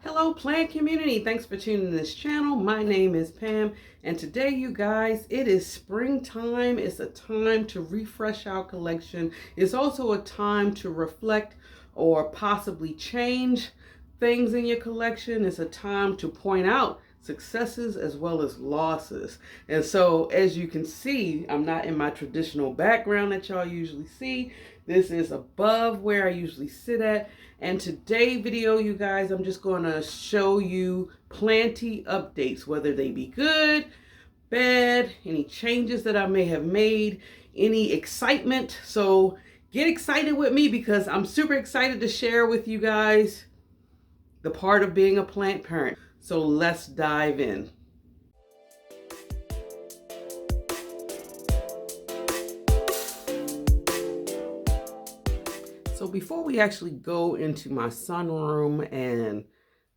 Hello plant community, thanks for tuning in this channel. My name is Pam, and today you guys, it is springtime. It's a time to refresh our collection. It's also a time to reflect or possibly change things in your collection. It's a time to point out successes as well as losses. And so as you can see, I'm not in my traditional background that y'all usually see. This is above where I usually sit at. And today video, you guys, I'm just going to show you Planty updates, whether they be good, bad, any changes that I may have made, any excitement. So get excited with me because I'm super excited to share with you guys the part of being a plant parent. So let's dive in. So before we actually go into my sunroom and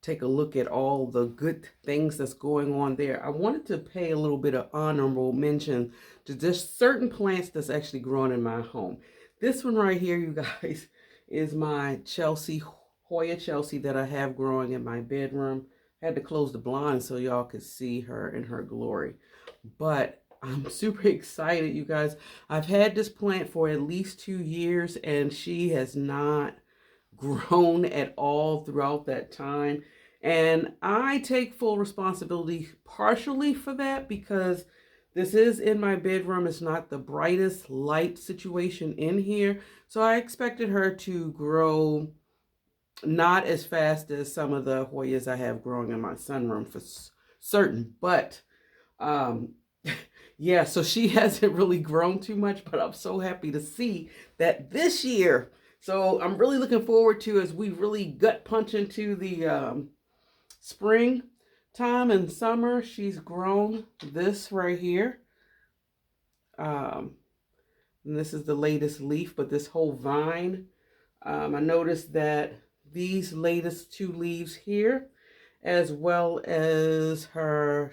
take a look at all the good things that's going on there, I wanted to pay a little bit of honorable mention to just certain plants that's actually growing in my home. This one right here, you guys, is my Hoya Chelsea that I have growing in my bedroom. I had to close the blinds so y'all could see her in her glory. But I'm super excited, you guys. I've had this plant for at least 2 years and she has not grown at all throughout that time. And I take full responsibility partially for that because this is in my bedroom. It's not the brightest light situation in here. So I expected her to grow not as fast as some of the Hoyas I have growing in my sunroom for certain. But yeah, so she hasn't really grown too much, but I'm so happy to see that this year. So I'm really looking forward to as we really gut punch into the spring time and summer. She's grown this right here. And this is the latest leaf, but this whole vine, I noticed that these latest 2 leaves here, as well as her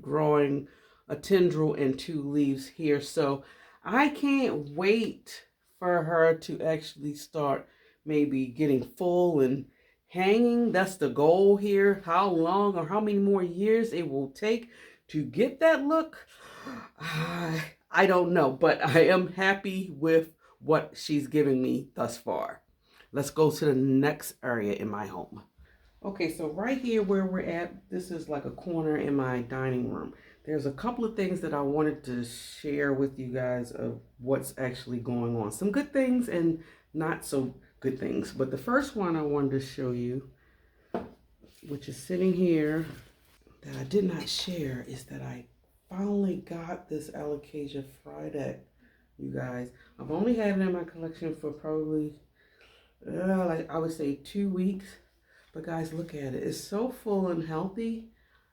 growing a tendril and 2 leaves here. So I can't wait for her to actually start maybe getting full and hanging. That's the goal here. How long or how many more years it will take to get that look, I don't know, but I am happy with what she's giving me thus far. Let's go to the next area in my home. Okay, so right here where we're at, this is like a corner in my dining room. There's a couple of things that I wanted to share with you guys of what's actually going on. Some good things and not so good things. But the first one I wanted to show you, which is sitting here, that I did not share, is that I finally got this Alocasia Friday, you guys. I've only had it in my collection for probably, like I would say 2 weeks. But guys, look at it. It's so full and healthy.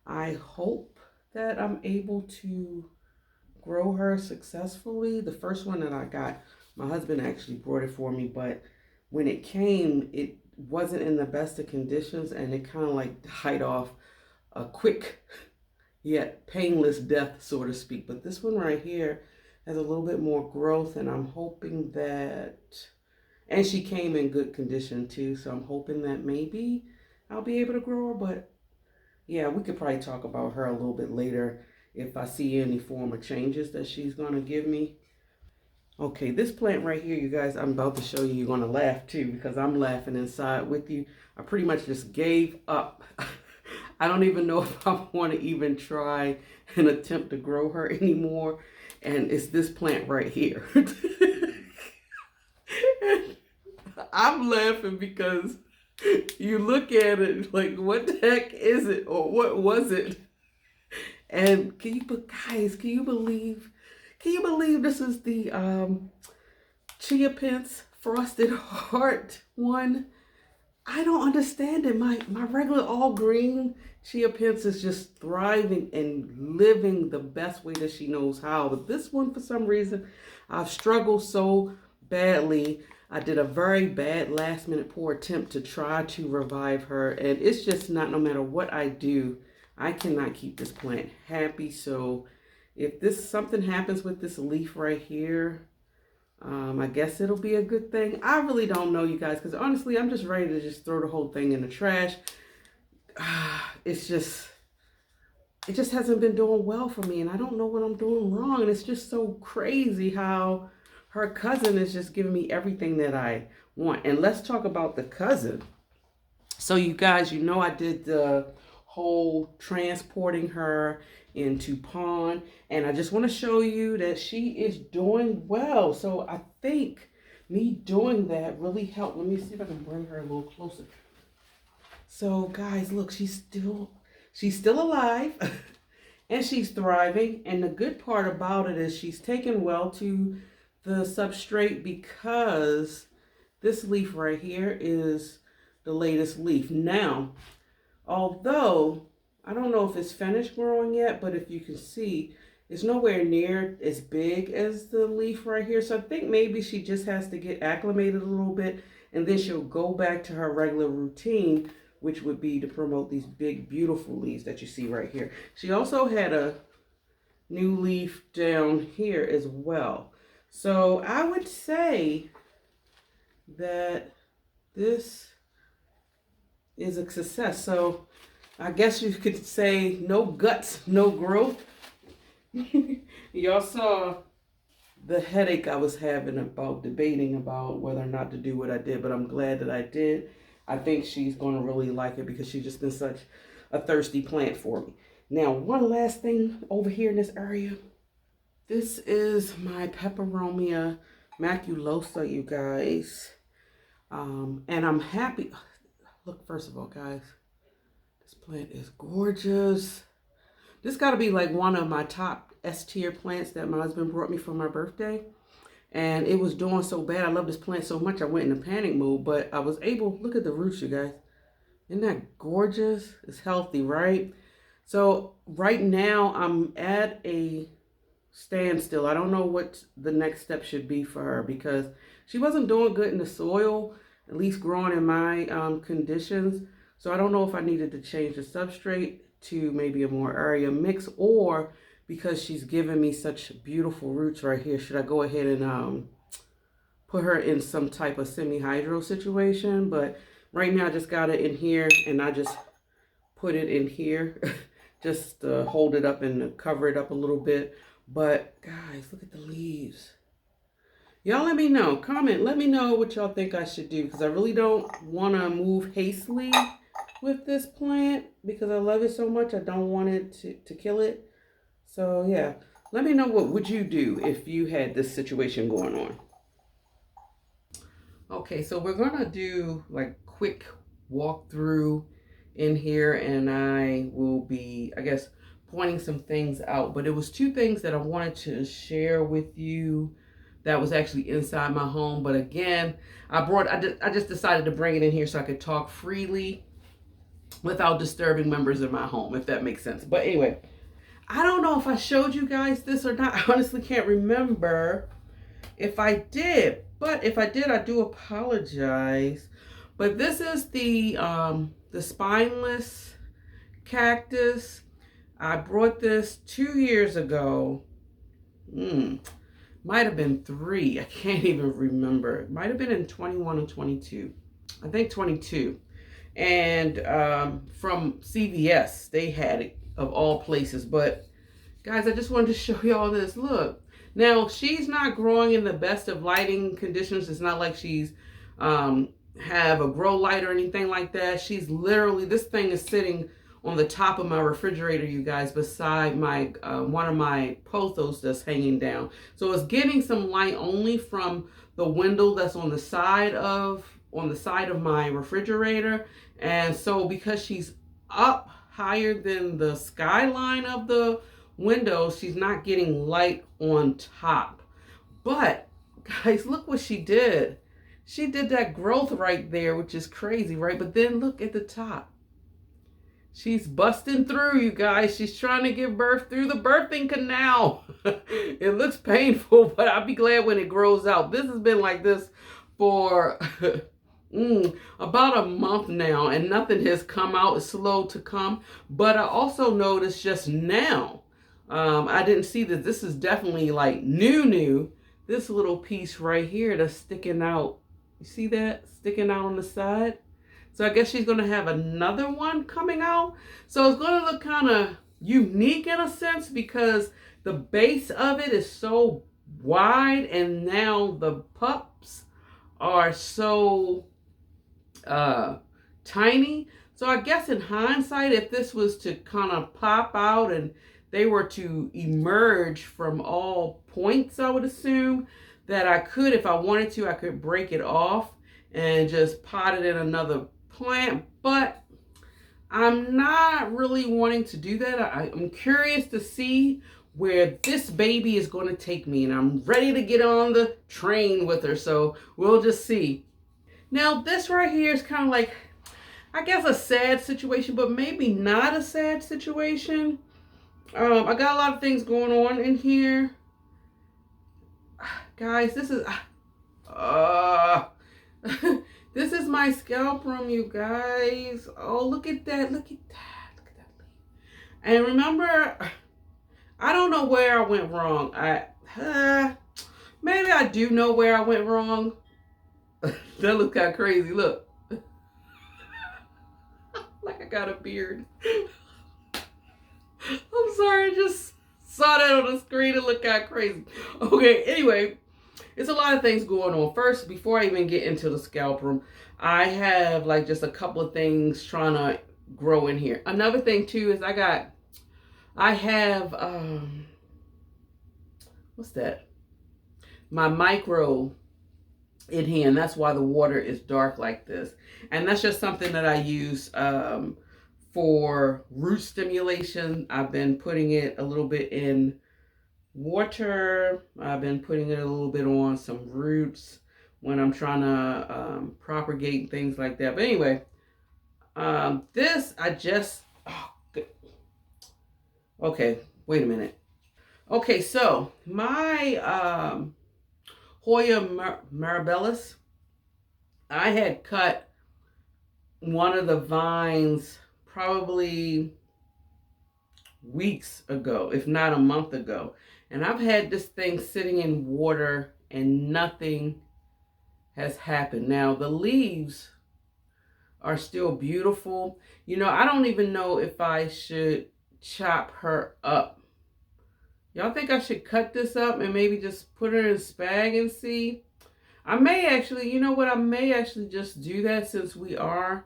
I hope that I'm able to grow her successfully. The first one that I got, my husband actually brought it for me, but when it came, it wasn't in the best of conditions and it kind of like died off a quick yet painless death, so to speak. But this one right here has a little bit more growth, and I'm hoping that, and she came in good condition too, so I'm hoping that maybe I'll be able to grow her. But yeah, we could probably talk about her a little bit later if I see any form of changes that she's going to give me. Okay, this plant right here, you guys, I'm about to show you. You're going to laugh too because I'm laughing inside with you. I pretty much just gave up. I don't even know if I want to even try and attempt to grow her anymore. And it's this plant right here. I'm laughing because you look at it like, what the heck is it? Or what was it? And guys, can you believe this is the Chia Pence Frosted Heart one? I don't understand it. My regular all green Chia Pence is just thriving and living the best way that she knows how. But this one, for some reason, I've struggled so badly. I did a very bad last minute poor attempt to try to revive her. And it's just not, no matter what I do, I cannot keep this plant happy. So if something happens with this leaf right here, I guess it'll be a good thing. I really don't know, you guys, because honestly, I'm just ready to just throw the whole thing in the trash. it's just, it just hasn't been doing well for me, and I don't know what I'm doing wrong. And it's just so crazy how her cousin is just giving me everything that I want. And let's talk about the cousin. So you guys, you know I did the whole transporting her into pond, and I just want to show you that she is doing well. So I think me doing that really helped. Let me see if I can bring her a little closer. So guys, look, she's still alive and she's thriving. And the good part about it is she's taken well to the substrate, because this leaf right here is the latest leaf. Now, although I don't know if it's finished growing yet, but if you can see, it's nowhere near as big as the leaf right here. So I think maybe she just has to get acclimated a little bit, and then she'll go back to her regular routine, which would be to promote these big, beautiful leaves that you see right here. She also had a new leaf down here as well. So I would say that this is a success. So I guess you could say no guts, no growth. Y'all saw the headache I was having about debating about whether or not to do what I did, but I'm glad that I did. I think she's going to really like it because she's just been such a thirsty plant for me. Now, one last thing over here in this area. This is my Peperomia maculosa, you guys. And I'm happy. Look, first of all, guys, this plant is gorgeous. This got to be like one of my top S-tier plants that my husband brought me for my birthday. And it was doing so bad. I love this plant so much I went in a panic mode. But I was able, look at the roots, you guys. Isn't that gorgeous? It's healthy, right? So right now I'm at a standstill. I don't know what the next step should be for her, because she wasn't doing good in the soil, at least growing in my conditions. So I don't know if I needed to change the substrate to maybe a more area mix, or because she's given me such beautiful roots right here, should I go ahead and put her in some type of semi-hydro situation? But right now I just got it in here, and I just put it in here just to hold it up and cover it up a little bit. But guys, look at the leaves. Y'all let me know, comment, let me know what y'all think I should do, because I really don't want to move hastily with this plant because I love it so much. I don't want it to kill it. So yeah, let me know, what would you do if you had this situation going on. Okay, so we're gonna do like quick walkthrough in here, and I will be, I guess, pointing some things out. But it was two things that I wanted to share with you that was actually inside my home. But again, I just decided to bring it in here so I could talk freely without disturbing members of my home, if that makes sense. But anyway, I don't know if I showed you guys this or not. I honestly can't remember if I did. But if I did, I do apologize. But this is the spineless cactus. I brought this 2 years ago. Might have been 3. I can't even remember. It might have been in 21 or 22. I think 22. And from CVS, they had it, of all places. But guys, I just wanted to show y'all this. Look. Now, she's not growing in the best of lighting conditions. It's not like she's have a grow light or anything like that. She's literally, this thing is sitting on the top of my refrigerator, you guys, beside my one of my pothos that's hanging down. So it's getting some light only from the window that's on the side of my refrigerator. And so because she's up higher than the skyline of the window, she's not getting light on top. But guys, look what she did. She did that growth right there, which is crazy, right? But then look at the top. She's busting through, you guys. She's trying to give birth through the birthing canal. It looks painful, but I'll be glad when it grows out. This has been like this for about a month now, and nothing has come out. It's slow to come. But I also noticed just now, I didn't see that this is definitely like new. This little piece right here that's sticking out. You see that? Sticking out on the side? So I guess she's going to have another one coming out. So it's going to look kind of unique in a sense because the base of it is so wide and now the pups are so tiny. So I guess in hindsight, if this was to kind of pop out and they were to emerge from all points, I would assume that I could, if I wanted to, I could break it off and just pot it in another plant. But I'm not really wanting to do that. I'm curious to see where this baby is going to take me, and I'm ready to get on the train with her. So we'll just see. Now this right here is kind of like, I guess, a sad situation, but maybe not a sad situation. I got a lot of things going on in here. Guys, this is this is my scalp room, you guys. Oh, look at that. Look at that. Look at that. And remember, I don't know where I went wrong. Maybe I do know where I went wrong. That looks kind of crazy. Look. Like I got a beard. I'm sorry, I just saw that on the screen and looked kind of crazy. Okay, anyway, it's a lot of things going on. First, before I even get into the scalp room, I have like just a couple of things trying to grow in here. Another thing too is I have what's that? My micro in here, and that's why the water is dark like this. And that's just something that I use for root stimulation. I've been putting it a little bit in water. I've been putting it a little bit on some roots when I'm trying to propagate things like that. But anyway, this I just, okay, wait a minute. Okay, so my Hoya mirabilis, I had cut one of the vines probably weeks ago, if not a month ago. And I've had this thing sitting in water and nothing has happened. Now, the leaves are still beautiful. You know, I don't even know if I should chop her up. Y'all think I should cut this up and maybe just put her in a spag and see? I may actually, you know what, I may actually just do that since we are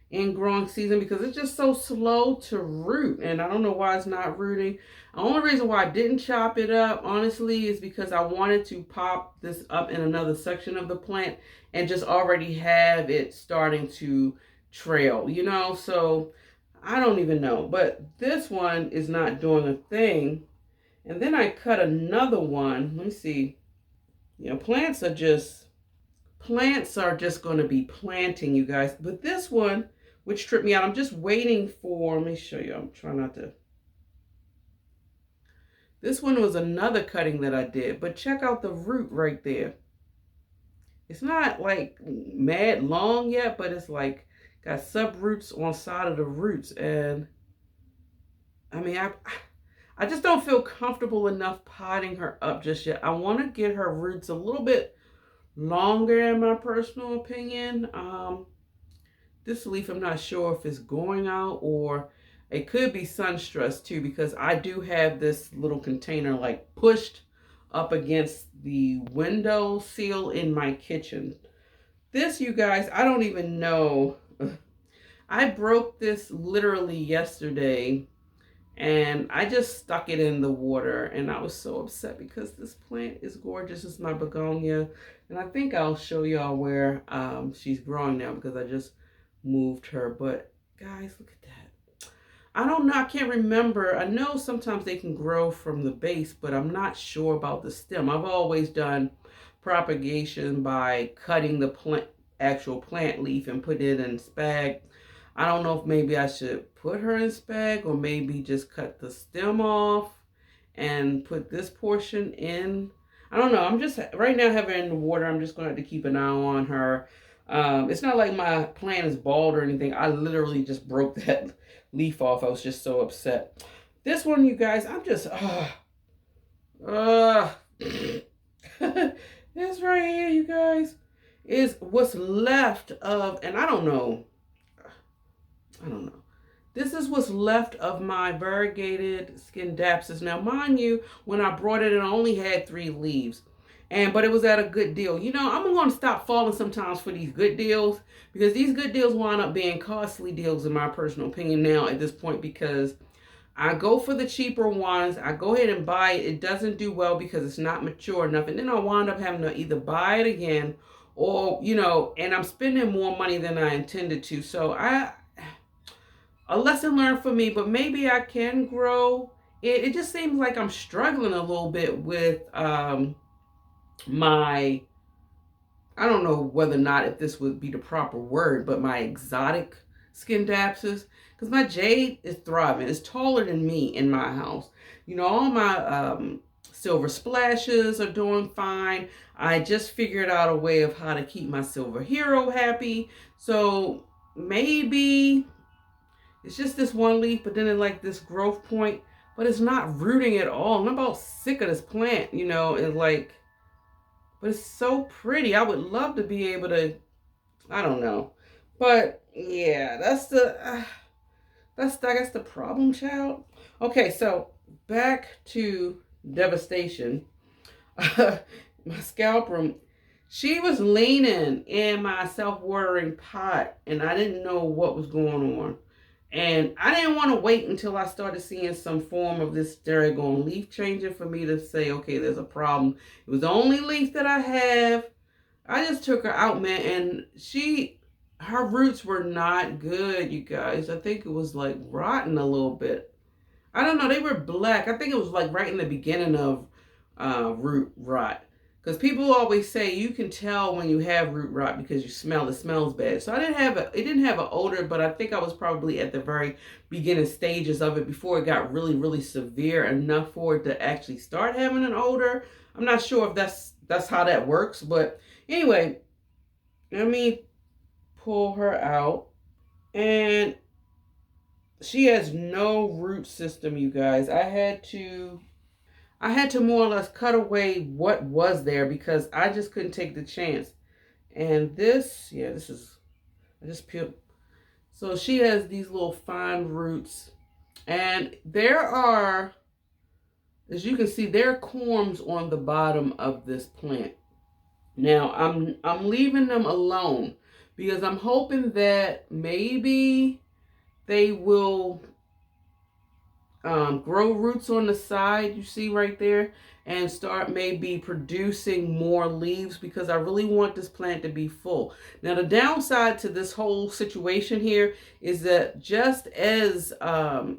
in growing season because it's just so slow to root. And I don't know why it's not rooting. The only reason why I didn't chop it up, honestly, is because I wanted to pop this up in another section of the plant and just already have it starting to trail, you know? So I don't even know. But this one is not doing a thing. And then I cut another one. Let me see. You know, plants are just going to be planting, you guys. But this one, which tripped me out, I'm just waiting for, let me show you. I'm trying not to. This one was another cutting that I did. But check out the root right there. It's not like mad long yet, but it's like got sub roots on side of the roots. And I mean, I just don't feel comfortable enough potting her up just yet. I want to get her roots a little bit longer, in my personal opinion. This leaf, I'm not sure if it's going out or it could be sun stressed too, because I do have this little container like pushed up against the window sill in my kitchen. This, you guys, I don't even know. I broke this literally yesterday. And I just stuck it in the water, and I was so upset because this plant is gorgeous. It's my begonia, and I think I'll show y'all where she's growing now because I just moved her. But guys, look at that. I don't know. I can't remember. I know sometimes they can grow from the base, but I'm not sure about the stem. I've always done propagation by cutting the actual plant leaf and put it in spag. I don't know if maybe I should put her in spag or maybe just cut the stem off and put this portion in. I don't know. I'm just, right now, having her in the water, I'm just going to have to keep an eye on her. It's not like my plant is bald or anything. I literally just broke that leaf off. I was just so upset. This one, you guys, I'm just, this right here, you guys, is what's left of, and I don't know. I don't know. This is what's left of my variegated Scindapsus. Now, mind you, when I brought it in, I only had 3 leaves. But it was at a good deal. You know, I'm going to stop falling sometimes for these good deals, because these good deals wind up being costly deals in my personal opinion now at this point, because I go for the cheaper ones. I go ahead and buy it. It doesn't do well because it's not mature enough. And then I wind up having to either buy it again or, you know, and I'm spending more money than I intended to. So a lesson learned for me, but maybe I can grow. It just seems like I'm struggling a little bit with my, I don't know whether or not if this would be the proper word, but my exotic Scindapsus. Because my jade is thriving. It's taller than me in my house. You know, all my silver splashes are doing fine. I just figured out a way of how to keep my silver hero happy. So maybe it's just this one leaf, but then it's like this growth point, but it's not rooting at all. I'm about sick of this plant, you know, and like, but it's so pretty. I would love to be able to, I don't know. But yeah, I guess the problem child. Okay, so back to devastation. My scalper, she was leaning in my self-watering pot, and I didn't know what was going on. And I didn't want to wait until I started seeing some form of this daggone leaf changing for me to say, okay, there's a problem. It was the only leaf that I have. I just took her out, man, and her roots were not good, you guys. I think it was like rotten a little bit. I don't know, they were black. I think it was like right in the beginning of root rot. Because people always say you can tell when you have root rot because you smell it smells bad. So it didn't have an odor, but I think I was probably at the very beginning stages of it before it got really, really severe enough for it to actually start having an odor. I'm not sure if that's how that works, but anyway, let me pull her out. And she has no root system, you guys. I had to more or less cut away what was there because I just couldn't take the chance. And this is, I just peeled. So she has these little fine roots. And there are, as you can see, there are corms on the bottom of this plant. Now, I'm leaving them alone because I'm hoping that maybe they will grow roots on the side, you see right there, and start maybe producing more leaves because I really want this plant to be full. Now, the downside to this whole situation here is that just as the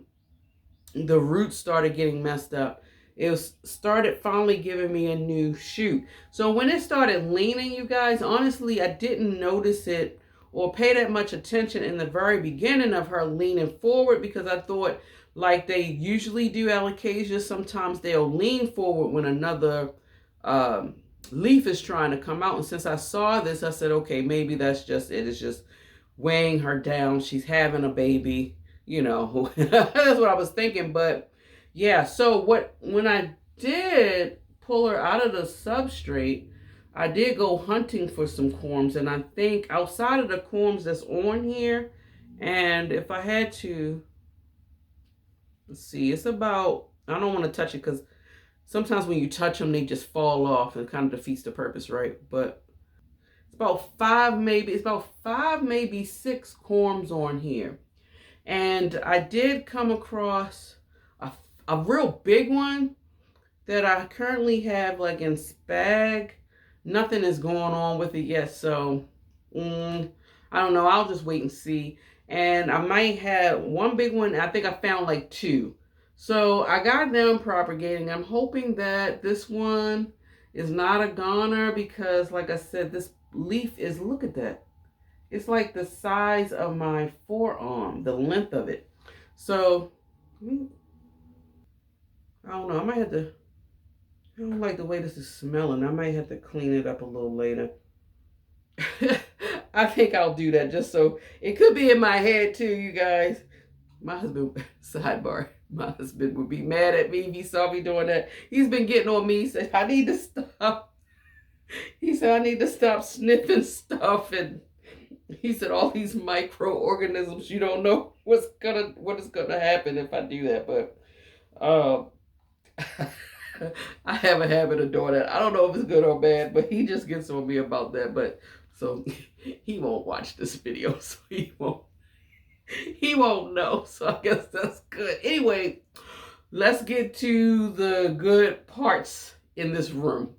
roots started getting messed up, it started finally giving me a new shoot. So when it started leaning, you guys, honestly, I didn't notice it or pay that much attention in the very beginning of her leaning forward because I thought, like they usually do alocasia, sometimes they'll lean forward when another leaf is trying to come out. And since I saw this, I said, okay, maybe that's just it. It's just weighing her down. She's having a baby, you know. That's what I was thinking. But yeah, so when I did pull her out of the substrate, I did go hunting for some corms. And I think outside of the corms that's on here, and if I had to, let's see, it's about, I don't want to touch it because sometimes when you touch them, they just fall off and kind of defeats the purpose, right? But it's about five, maybe six corms on here. And I did come across a real big one that I currently have like in spag. Nothing is going on with it yet, so I don't know. I'll just wait and see. And I might have one big one. I think I found like 2. So I got them propagating. I'm hoping that this one is not a goner because, like I said, this leaf is, look at that. It's like the size of my forearm, the length of it. So, I don't know. I might have to, I don't like the way this is smelling. I might have to clean it up a little later. I think I'll do that just so it could be in my head too, you guys. My husband, sidebar, my husband would be mad at me if he saw me doing that. He's been getting on me. He said, I need to stop. He said, I need to stop sniffing stuff. And he said, all these microorganisms you don't know. what is gonna happen if I do that. But um, I have a habit of doing that. I don't know if it's good or bad, but he just gets on me about that. But so he won't watch this video, so he won't know. So I guess that's good. Anyway, let's get to the good parts in this room.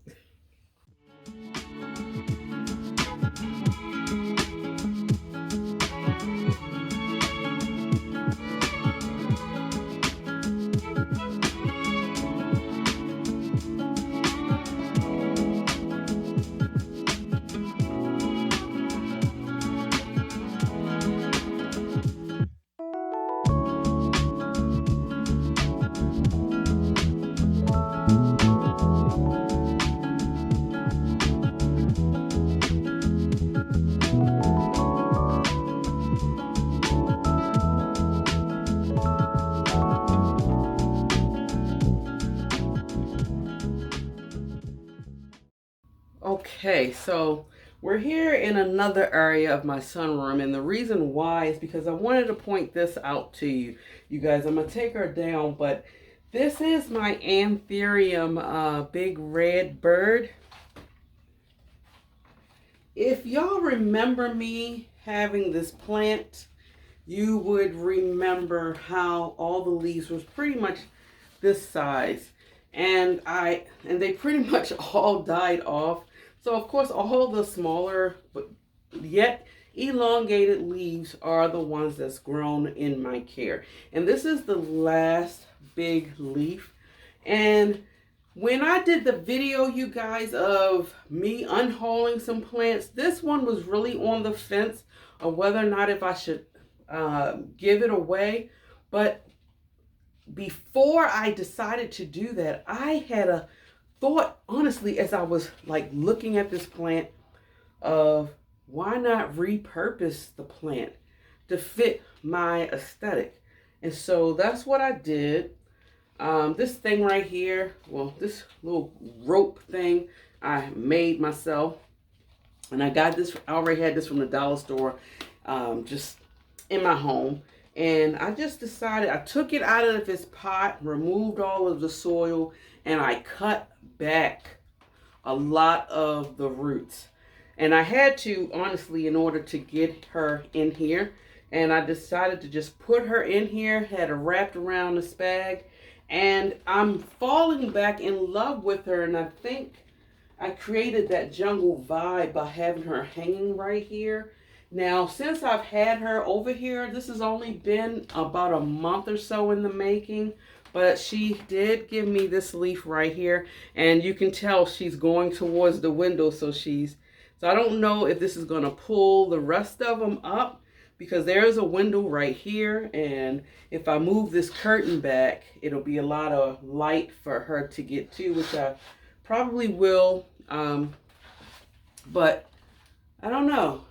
Okay, so we're here in another area of my sunroom, and the reason why is because I wanted to point this out to you. You guys, I'm going to take her down, but this is my anthurium big red bird. If y'all remember me having this plant, you would remember how all the leaves was pretty much this size. And they pretty much all died off. So of course all the smaller but yet elongated leaves are the ones that's grown in my care. And this is the last big leaf. And when I did the video, you guys, of me unhauling some plants, this one was really on the fence of whether or not if I should give it away. But before I decided to do that, I had a thought, honestly, as I was like looking at this plant, of why not repurpose the plant to fit my aesthetic. And so that's what I did. This thing right here, well, this little rope thing I made myself. And I got this, I already had this from the dollar store, just in my home. And I just decided, I took it out of its pot, removed all of the soil, and I cut back a lot of the roots. And I had to, honestly, in order to get her in here. And I decided to just put her in here, had her wrapped around the spag. And I'm falling back in love with her. And I think I created that jungle vibe by having her hanging right here. Now, since I've had her over here, this has only been about a month or so in the making, but she did give me this leaf right here, and you can tell she's going towards the window, so I don't know if this is going to pull the rest of them up, because there's a window right here, and if I move this curtain back, it'll be a lot of light for her to get to, which I probably will, but I don't know.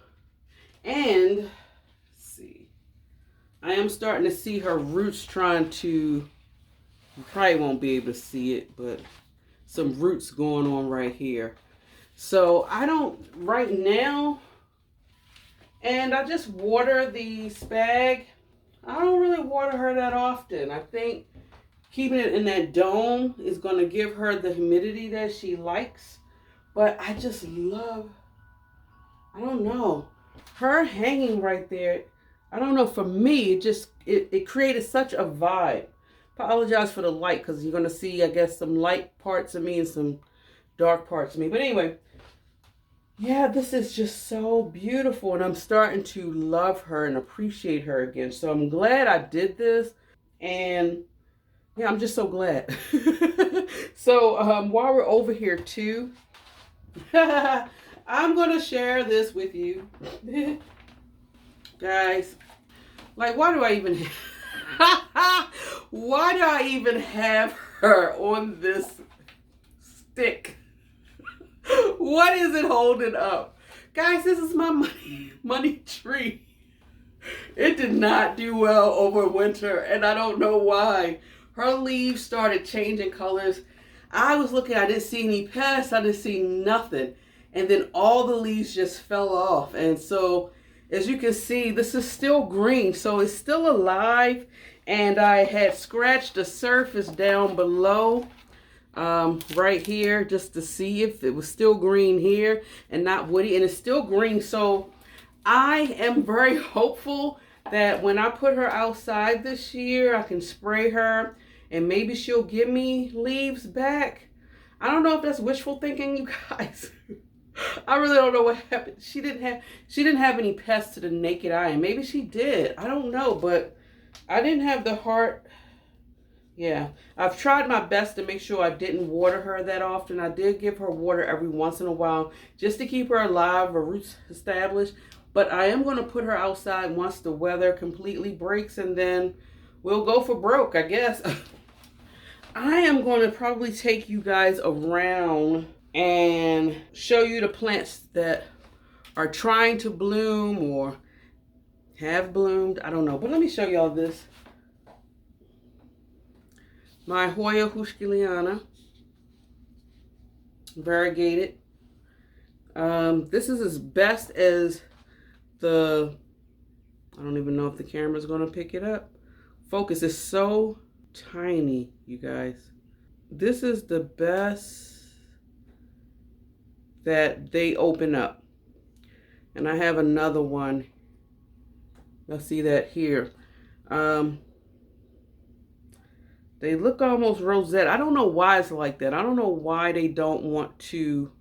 And let's see, I am starting to see her roots trying to, you probably won't be able to see it, but some roots going on right here. So I don't right now, and I just water the spag. I don't really water her that often. I think keeping it in that dome is going to give her the humidity that she likes. But I just love, I don't know, her hanging right there. I don't know, for me, it created such a vibe. Apologize for the light, because you're going to see, I guess, some light parts of me and some dark parts of me. But anyway, yeah, this is just so beautiful, and I'm starting to love her and appreciate her again. So I'm glad I did this, and yeah, I'm just so glad. So while we're over here too, I'm going to share this with you. Guys, like, why do I even why do I even have her on this stick? What is it holding up? Guys, this is my money tree. It did not do well over winter, and I don't know why. Her leaves started changing colors. I was looking, I didn't see any pests, I didn't see nothing. And then all the leaves just fell off. And so as you can see, this is still green, so it's still alive. And I had scratched the surface down below right here just to see if it was still green here and not woody, and it's still green. So I am very hopeful that when I put her outside this year, I can spray her and maybe she'll give me leaves back. I don't know if that's wishful thinking, you guys. I really don't know what happened. She didn't have any pests to the naked eye, and maybe she did. I don't know, but I didn't have the heart. Yeah, I've tried my best to make sure I didn't water her that often. I did give her water every once in a while just to keep her alive, her roots established. But I am going to put her outside once the weather completely breaks, and then we'll go for broke, I guess. I am going to probably take you guys around and show you the plants that are trying to bloom or have bloomed. I don't know, but let me show y'all this. My Hoya Huskiliana, variegated. This is as best as I don't even know if the camera's gonna pick it up. Focus is so tiny, you guys. This is the best that they open up. And I have another one. You'll see that here. They look almost rosette. I don't know why it's like that. I don't know why they don't want to.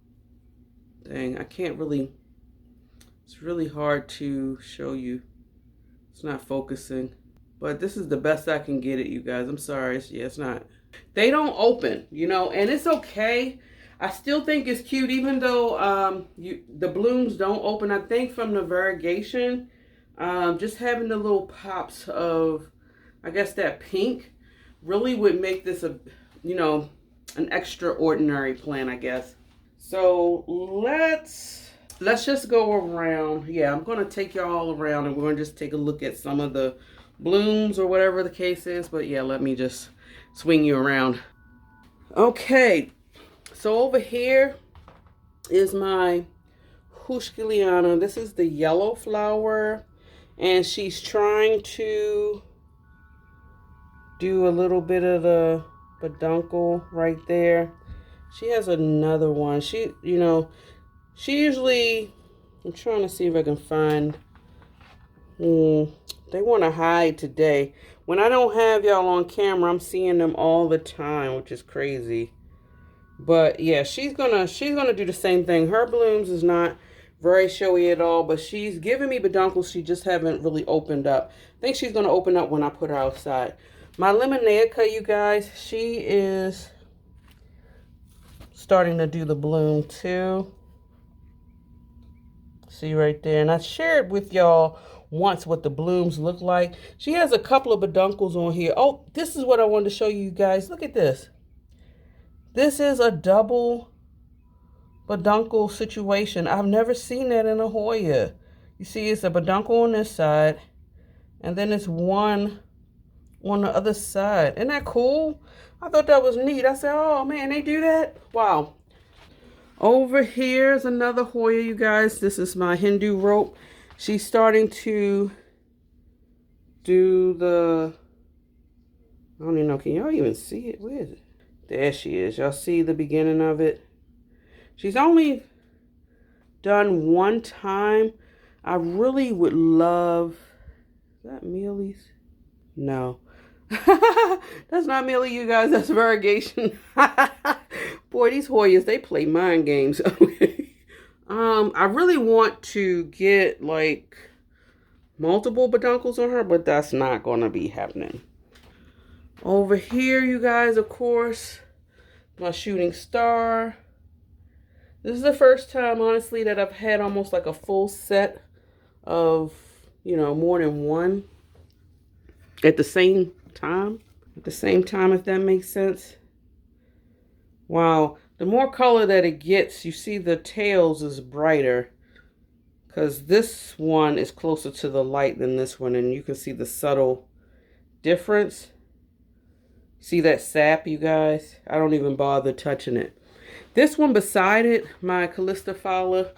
Dang, I can't really. It's really hard to show you. It's not focusing. But this is the best I can get it, you guys. I'm sorry. It's not. They don't open, you know, and it's okay. I still think it's cute, even though the blooms don't open. I think from the variegation, just having the little pops of, I guess, that pink really would make this a, you know, an extraordinary plant, I guess. So let's just go around. Yeah, I'm gonna take y'all around and we're gonna just take a look at some of the blooms or whatever the case is. But yeah, let me just swing you around. Okay, so over here is my Huskiliana. This is the yellow flower, and she's trying to do a little bit of the peduncle right there. She has another one. She usually, I'm trying to see if I can find, they want to hide today. When I don't have y'all on camera, I'm seeing them all the time, which is crazy. But yeah, she's gonna do the same thing. Her blooms is not very showy at all, but she's giving me peduncles. She just haven't really opened up. I think she's gonna open up when I put her outside. My Lemonaica, you guys, she is starting to do the bloom too. See right there, and I shared with y'all once what the blooms look like. She has a couple of peduncles on here. Oh, this is what I wanted to show you guys. Look at this. This is a double peduncle situation. I've never seen that in a Hoya. You see, it's a peduncle on this side, and then it's one on the other side. Isn't that cool? I thought that was neat. I said, oh man, they do that? Wow. Over here is another Hoya, you guys. This is my Hindu rope. She's starting to do the, I don't even know, can y'all even see it? Where is it? There she is. Y'all see the beginning of it? She's only done one time. I really would love, is that Mealy's? No. That's not Mealy, you guys. That's variegation. Boy, these Hoyas, they play mind games. I really want to get like multiple peduncles on her, but that's not going to be happening. Over here, you guys, of course, my shooting star. This is the first time, honestly, that I've had almost like a full set of, you know, more than one at the same time. At the same time, if that makes sense. Wow. The more color that it gets, you see the tails is brighter. Because this one is closer to the light than this one. And you can see the subtle difference. See that sap, you guys? I don't even bother touching it. This one beside it, my Callistophila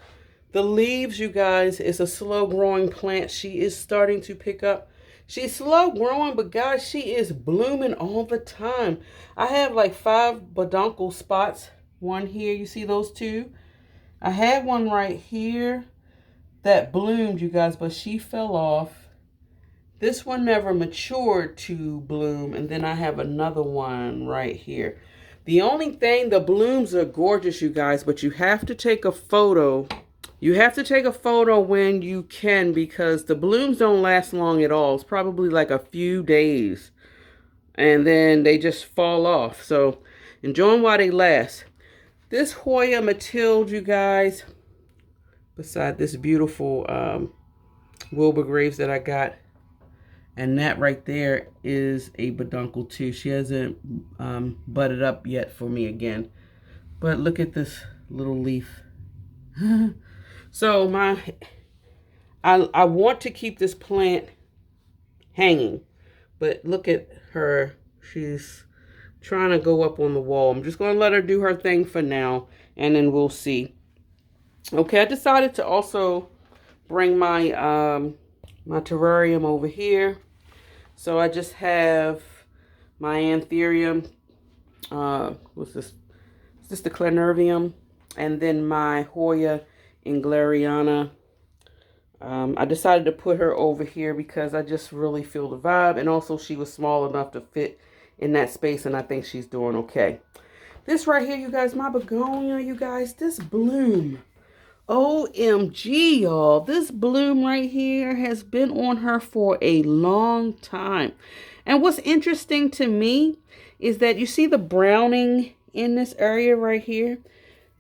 The leaves, you guys, is a slow growing plant. She is starting to pick up. She's slow growing, but guys, she is blooming all the time. I have like 5 peduncle spots. One here, you see those 2? I had one right here that bloomed, you guys, but she fell off. This one never matured to bloom, and then I have another one right here. The only thing, the blooms are gorgeous, you guys, but you have to take a photo. You have to take a photo when you can, because the blooms don't last long at all. It's probably like a few days, and then they just fall off. So enjoy them while they last. This Hoya Matilde, you guys, beside this beautiful Wilbur Graves that I got, and that right there is a peduncle too. She hasn't budded up yet for me again. But look at this little leaf. So I want to keep this plant hanging. But look at her. She's trying to go up on the wall. I'm just going to let her do her thing for now, and then we'll see. Okay, I decided to also bring my my terrarium over here. So I just have my anthurium, what's this? Is this the Clanervium? And then my Hoya Ingleriana. I decided to put her over here because I just really feel the vibe. And also she was small enough to fit in that space, and I think she's doing okay. This right here, you guys, my begonia, you guys, this bloom. OMG, y'all. This bloom right here has been on her for a long time. And what's interesting to me is that you see the browning in this area right here.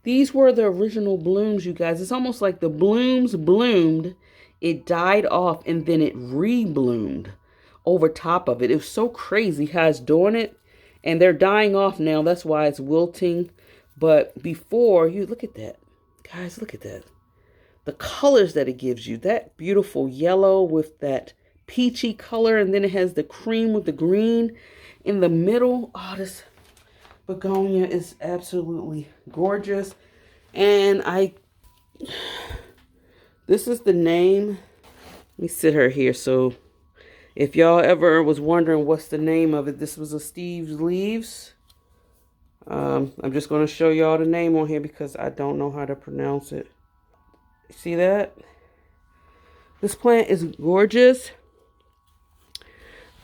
These were the original blooms, you guys. It's almost like the blooms bloomed, it died off, and then it rebloomed over top of it. It was so crazy how it's doing it. And they're dying off now. That's why it's wilting. But before, you look at that. Guys, look at that. The colors that it gives you. That beautiful yellow with that peachy color. And then it has the cream with the green in the middle. Oh, this begonia is absolutely gorgeous. And this is the name. Let me sit her here. So if y'all ever was wondering what's the name of it, this was a Steve's Leaves. I'm just going to show y'all the name on here because I don't know how to pronounce it. See that? This plant is gorgeous.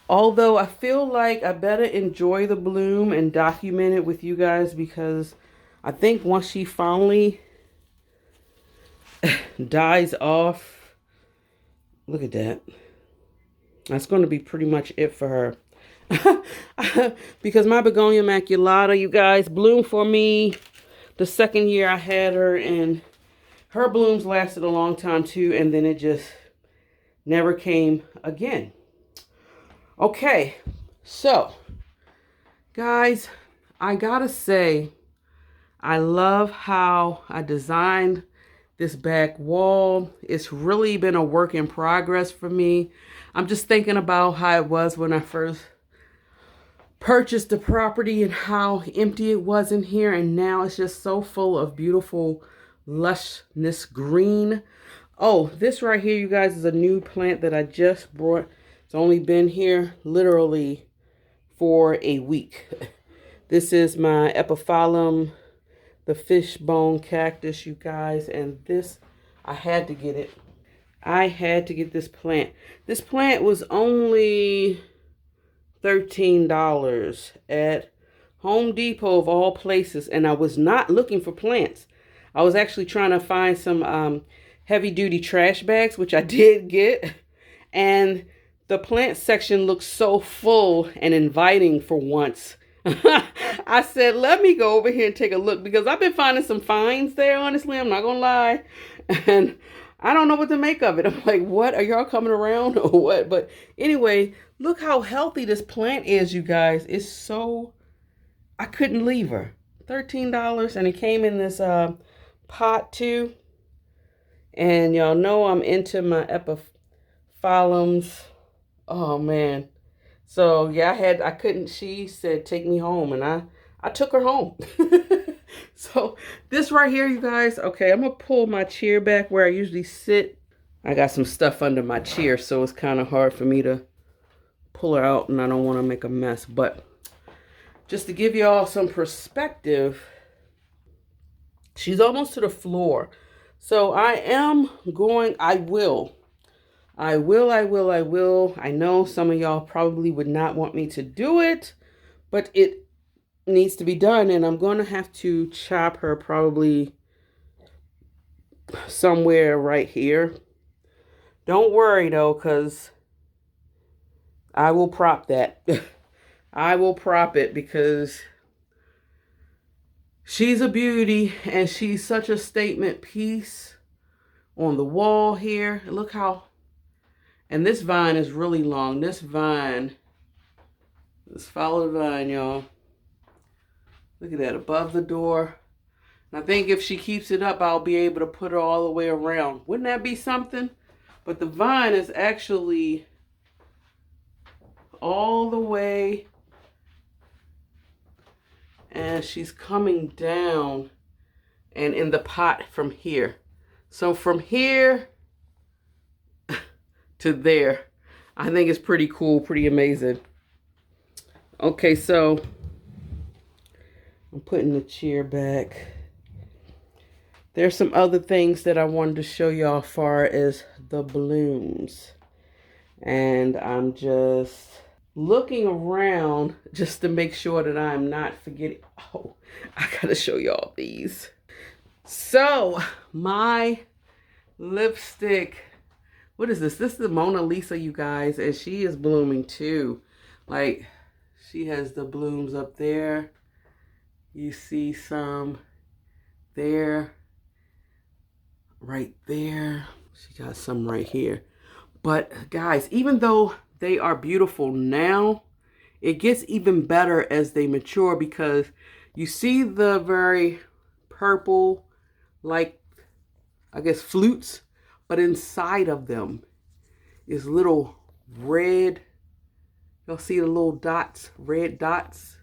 Although I feel like I better enjoy the bloom and document it with you guys, because I think once she finally dies off, look at that. That's going to be pretty much it for her. Because my begonia maculata, you guys, bloomed for me the second year I had her, and her blooms lasted a long time too, and then it just never came again. Okay, so guys, I gotta say, I love how I designed this back wall. It's really been a work in progress for me. I'm just thinking about how it was when I first purchased the property and how empty it was in here, and now it's just so full of beautiful lushness green. Oh, this right here, you guys, is a new plant that I just brought. It's only been here literally for a week. This is my epiphyllum, the fishbone cactus, you guys, and this, I had to get it. I had to get this plant. This plant was only $13 at Home Depot of all places, and I was not looking for plants. I was actually trying to find some heavy-duty trash bags, which I did get, and the plant section looked so full and inviting for once. I said, let me go over here and take a look, because I've been finding some finds there, honestly, I'm not gonna lie, and I don't know what to make of it. I'm like, what? Are y'all coming around or what? But anyway, look how healthy this plant is, you guys. It's so, I couldn't leave her. $13, and it came in this pot too. And y'all know I'm into my epiphyllums. Oh man. So yeah, she said, take me home, and I took her home. So this right here, you guys, okay, I'm gonna pull my chair back where I usually sit. I got some stuff under my chair, so it's kind of hard for me to pull her out, and I don't want to make a mess. But just to give y'all some perspective, she's almost to the floor. So I will. I know some of y'all probably would not want me to do it, but it needs to be done, and I'm going to have to chop her probably somewhere right here. Don't worry though, because I will prop that. I will prop it because she's a beauty and she's such a statement piece on the wall here. Look how, and this vine is really long. This vine, let's follow the vine, y'all. Look at that, above the door. And I think if she keeps it up, I'll be able to put her all the way around. Wouldn't that be something? But the vine is actually all the way, and she's coming down and in the pot from here. So from here to there, I think it's pretty cool, pretty amazing. Okay, so I'm putting the chair back. There's some other things that I wanted to show y'all as far as the blooms. And I'm just looking around just to make sure that I'm not forgetting. Oh, I gotta show y'all these. So, my lipstick. What is this? This is the Mona Lisa, you guys. And she is blooming too. Like, she has the blooms up there. You see some there. Right there. She got some right here. But guys, even though they are beautiful now, it gets even better as they mature, because you see the very purple, like, I guess, flutes, but inside of them is little red. Y'all see the little dots, red dots?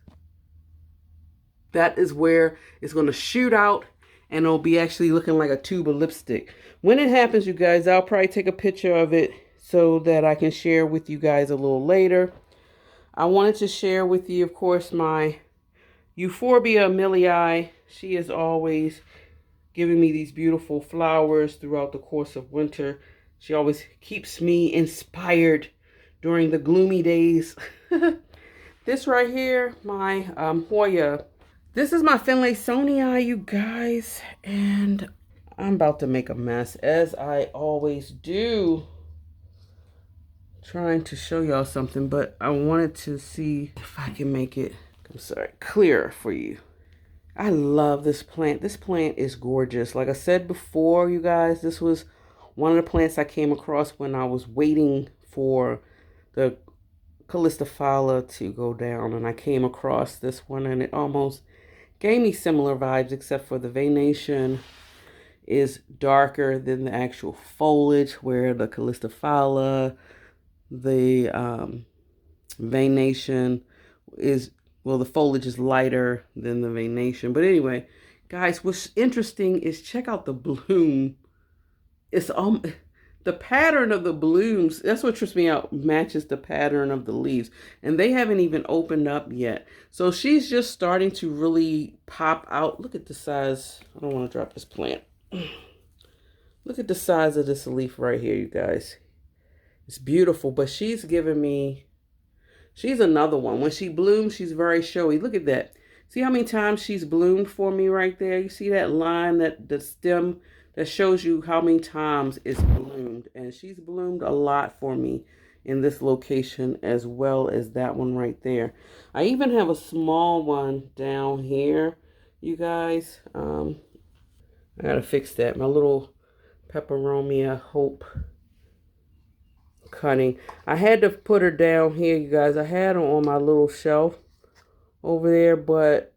That is where it's going to shoot out, and it'll be actually looking like a tube of lipstick. When it happens, you guys, I'll probably take a picture of it so that I can share with you guys a little later. I wanted to share with you, of course, my Euphorbia millii. She is always giving me these beautiful flowers throughout the course of winter. She always keeps me inspired during the gloomy days. This right here, my Hoya. This is my Finlaysonii, you guys. And I'm about to make a mess, as I always do. Trying to show y'all something, but I wanted to see if I can make it, I'm sorry, clearer for you. I love this plant. This plant is gorgeous. Like I said before, you guys, this was one of the plants I came across when I was waiting for the Calistophylla to go down, and I came across this one, and it almost gave me similar vibes, except for the veination is darker than the actual foliage, where the Calistophylla, the veination is, well, the foliage is lighter than the veination. But anyway, guys, what's interesting is check out the bloom. It's the pattern of the blooms, that's what trips me out, matches the pattern of the leaves. And they haven't even opened up yet. So she's just starting to really pop out. Look at the size. I don't want to drop this plant. Look at the size of this leaf right here, you guys. It's beautiful, but she's giving me, she's another one. When she blooms, she's very showy. Look at that. See how many times she's bloomed for me right there? You see that line, that the stem that shows you how many times it's bloomed. And she's bloomed a lot for me in this location, as well as that one right there. I even have a small one down here, you guys. I gotta fix that. My little Peperomia Hope cutting. I had to put her down here, you guys. I had her on my little shelf over there, but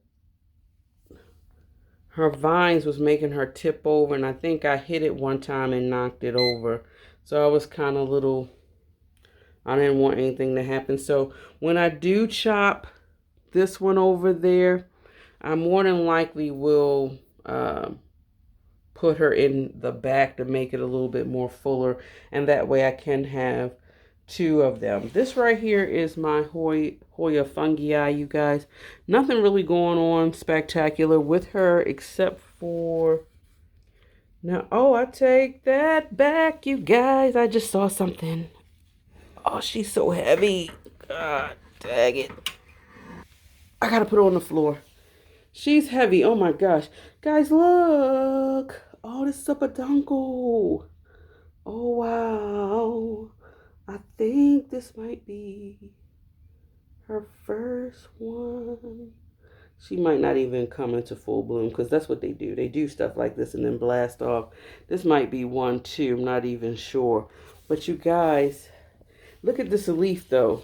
her vines was making her tip over, and I think I hit it one time and knocked it over. So I was kind of I didn't want anything to happen. So when I do chop this one over there, I more than likely will put her in the back to make it a little bit more fuller, and that way I can have two of them. This right here is my Hoya fungii, you guys. Nothing really going on spectacular with her except for now. Oh, I take that back, you guys. I just saw something. Oh, she's so heavy. God, dang it. I gotta put her on the floor. She's heavy. Oh my gosh. Guys, look. Oh, this is a peduncle. Oh, wow. I think this might be her first one. She might not even come into full bloom because that's what they do. They do stuff like this and then blast off. This might be one too. I'm not even sure. But you guys, look at this leaf though.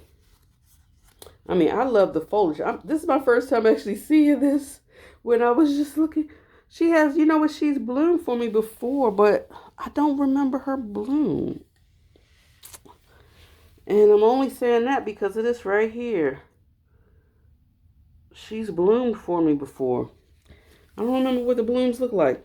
I mean, I love the foliage. This is my first time actually seeing this. When I was just looking, she has, you know what, she's bloomed for me before, but I don't remember her bloom. And I'm only saying that because of this right here. She's bloomed for me before. I don't remember what the blooms look like.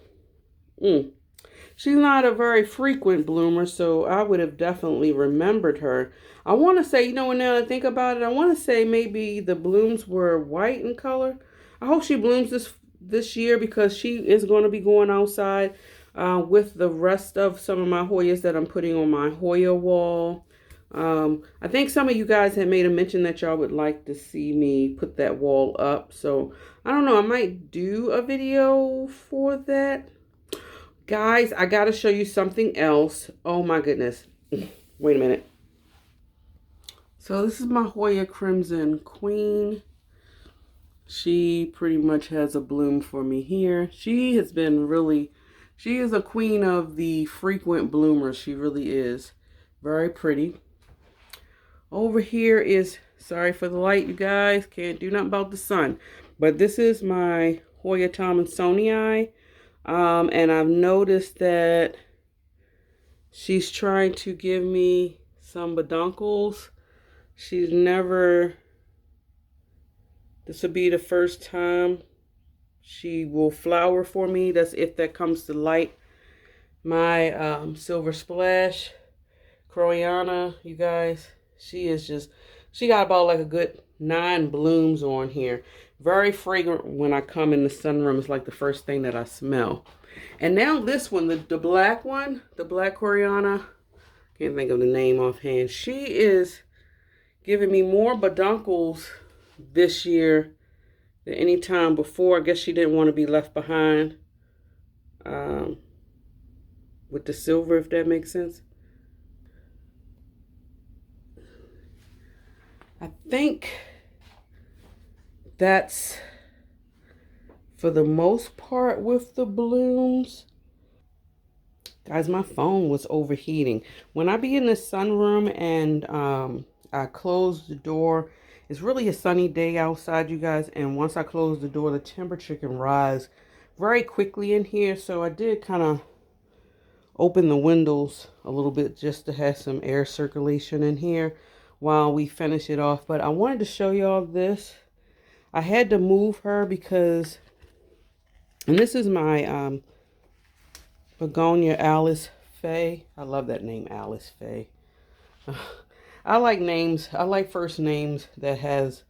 She's not a very frequent bloomer, so I would have definitely remembered her. I want to say, you know, now that I think about it, I want to say maybe the blooms were white in color. I hope she blooms this year because she is going to be going outside with the rest of some of my Hoyas that I'm putting on my Hoya wall. I think some of you guys had made a mention that y'all would like to see me put that wall up. So, I don't know. I might do a video for that. Guys, I got to show you something else. Oh, my goodness. Wait a minute. So, this is my Hoya Crimson Queen. She pretty much has a bloom for me here. She has been really, she is a queen of the frequent bloomers. She really is. Very pretty. Over here is, sorry for the light, you guys. Can't do nothing about the sun. But this is my Hoya Thompsonii. And I've noticed that she's trying to give me some peduncles. She's never, this will be the first time she will flower for me. That's if that comes to light. My Silver Splash Croyana, you guys, she is just, she got about like a good 9 blooms on here. Very fragrant when I come in the sunroom. It's like the first thing that I smell. And now this one, the black one, the black Croyana, can't think of the name offhand. She is giving me more peduncles this year than any time before. I guess she didn't want to be left behind with the silver, if that makes sense. I think that's for the most part with the blooms. Guys, my phone was overheating. When I be in the sunroom and I close the door, it's really a sunny day outside, you guys. And once I close the door, the temperature can rise very quickly in here. So I did kind of open the windows a little bit just to have some air circulation in here while we finish it off. But I wanted to show y'all this. I had to move her because, and this is my Begonia Alice Faye. I love that name, Alice Faye. I like names. I like first names that has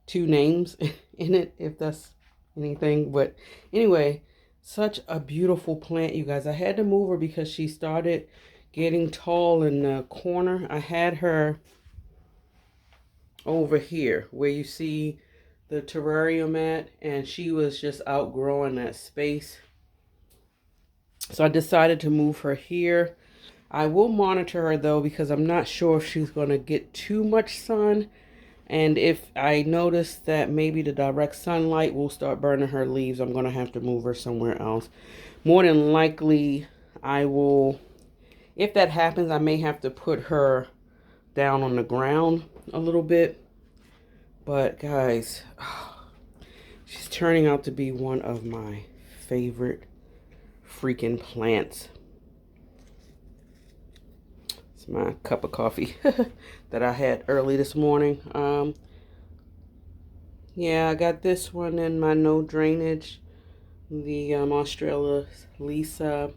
2 names in it, if that's anything. But anyway, such a beautiful plant, you guys. I had to move her because she started getting tall in the corner. I had her over here where you see the terrarium at, and she was just outgrowing that space. So I decided to move her here. I will monitor her though because I'm not sure if she's going to get too much sun. And if I notice that maybe the direct sunlight will start burning her leaves, I'm going to have to move her somewhere else. More than likely, I will, if that happens, I may have to put her down on the ground a little bit. But guys, she's turning out to be one of my favorite freaking plants. It's my cup of coffee that I had early this morning. Yeah, I got this one in my no drainage. The Australia Lisa.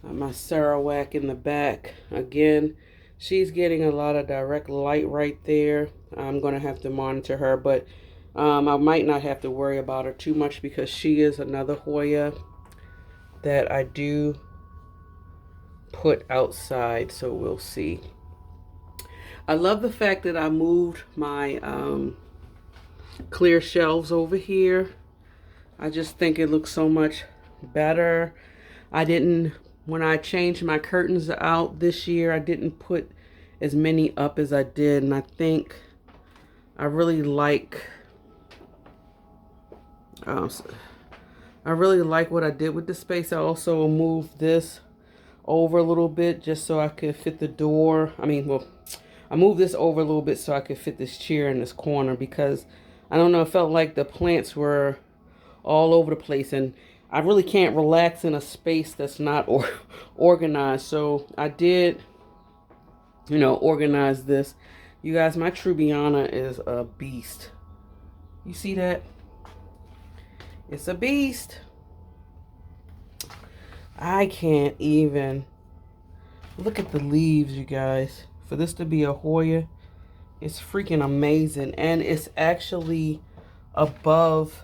My Sarawak in the back. Again, she's getting a lot of direct light right there. I'm going to have to monitor her, but I might not have to worry about her too much because she is another Hoya that I do put outside, so we'll see. I love the fact that I moved my clear shelves over here. I just think it looks so much better. When I changed my curtains out this year, I didn't put as many up as I did, and I think I really like what I did with the space. I also moved this over a little bit just so I could fit the door. I moved this over a little bit so I could fit this chair in this corner because I don't know, it felt like the plants were all over the place, and I really can't relax in a space that's not organized. So I did, organize this. You guys, my Trubiana is a beast. You see that? It's a beast. I can't even look at the leaves, you guys. For this to be a Hoya, it's freaking amazing. And it's actually above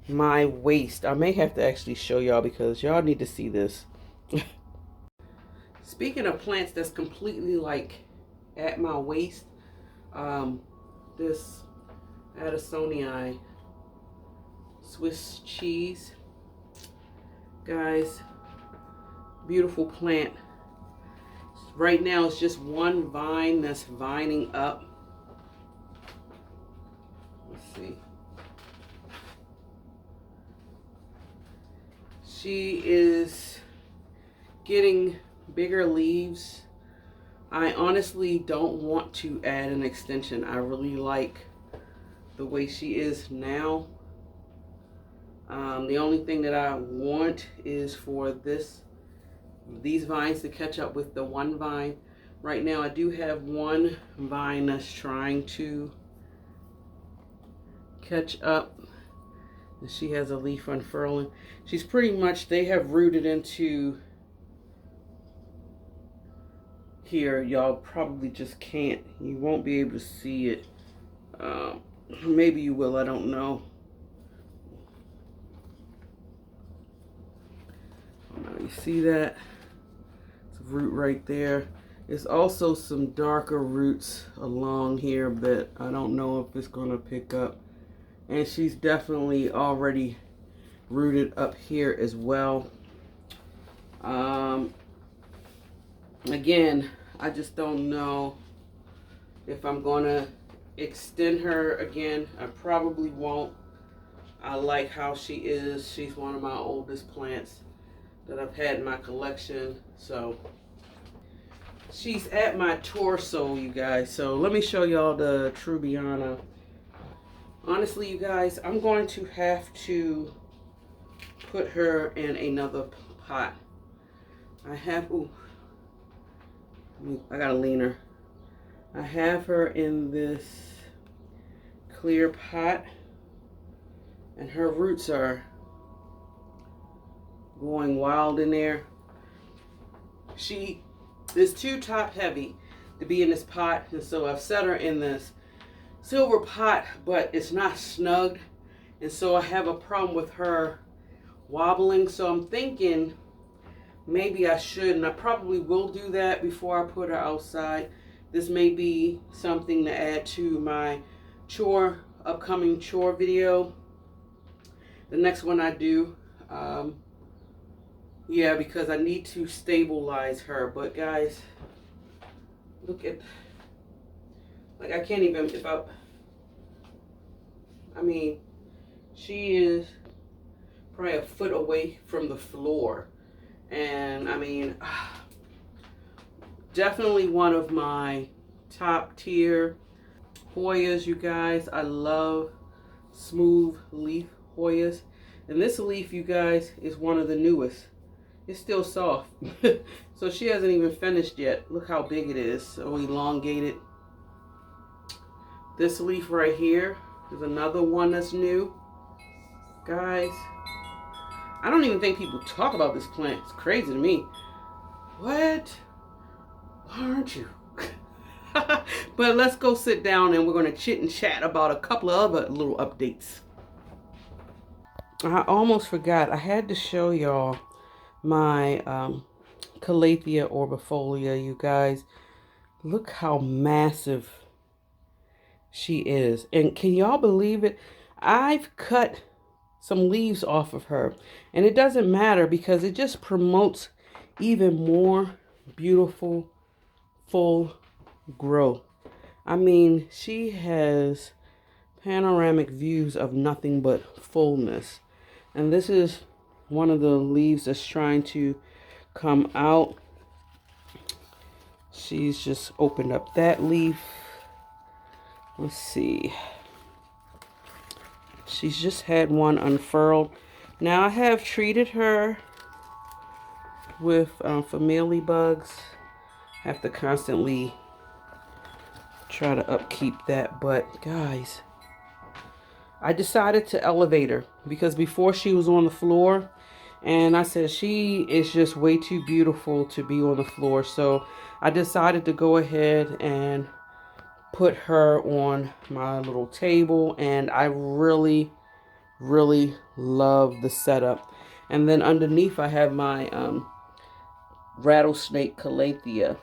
my waist. I may have to actually show y'all because y'all need to see this. Speaking of plants that's completely like at my waist, this Addisonii Swiss cheese, guys, beautiful plant. Right now it's just one vine that's vining up. Let's see. She is getting bigger leaves. I honestly don't want to add an extension. I really like the way she is now. The only thing that I want is for these vines to catch up with the one vine. Right now I do have one vine that's trying to catch up. And she has a leaf unfurling. She's pretty much, they have rooted into here. Y'all probably just can't, you won't be able to see it. Maybe you will, I don't know. You see that? It's a root right there. There's also some darker roots along here, but I don't know if it's going to pick up. And she's definitely already rooted up here as well. Again, I just don't know if I'm going to extend her again. I probably won't. I like how she is. She's one of my oldest plants that I've had in my collection. So she's at my torso, you guys. So let me show y'all the Trubiana. Honestly, you guys, I'm going to have to put her in another pot. I gotta lean her. I have her in this clear pot, and her roots are going wild in there. She is too top heavy to be in this pot, and so I've set her in this silver pot, but it's not snugged, and so I have a problem with her wobbling. So I'm thinking maybe I should, and I probably will do that before I put her outside. This may be something to add to my upcoming chore video, the next one I do. Yeah, because I need to stabilize her. But guys, look at, like, I can't even, she is probably a foot away from the floor. And definitely one of my top tier Hoyas, you guys. I love smooth leaf Hoyas. And this leaf, you guys, is one of the newest. It's still soft. So she hasn't even finished yet. Look how big it is. So elongated. This leaf right here is another one that's new. Guys, I don't even think people talk about this plant. It's crazy to me. What? Why aren't you? But let's go sit down and we're going to chit and chat about a couple of other little updates. I almost forgot. I had to show y'all my Calathea orbifolia, you guys. Look how massive she is. And can y'all believe it? I've cut some leaves off of her. And it doesn't matter because it just promotes even more beautiful, full growth. I mean, she has panoramic views of nothing but fullness. And this is one of the leaves that's trying to come out. She's just opened up that leaf. Let's see. She's just had one unfurled. Now I have treated her with family bugs. Have to constantly try to upkeep that. But guys, I decided to elevate her because before she was on the floor. And I said, she is just way too beautiful to be on the floor. So I decided to go ahead and put her on my little table. And I really, really love the setup. And then underneath I have my rattlesnake Calathea,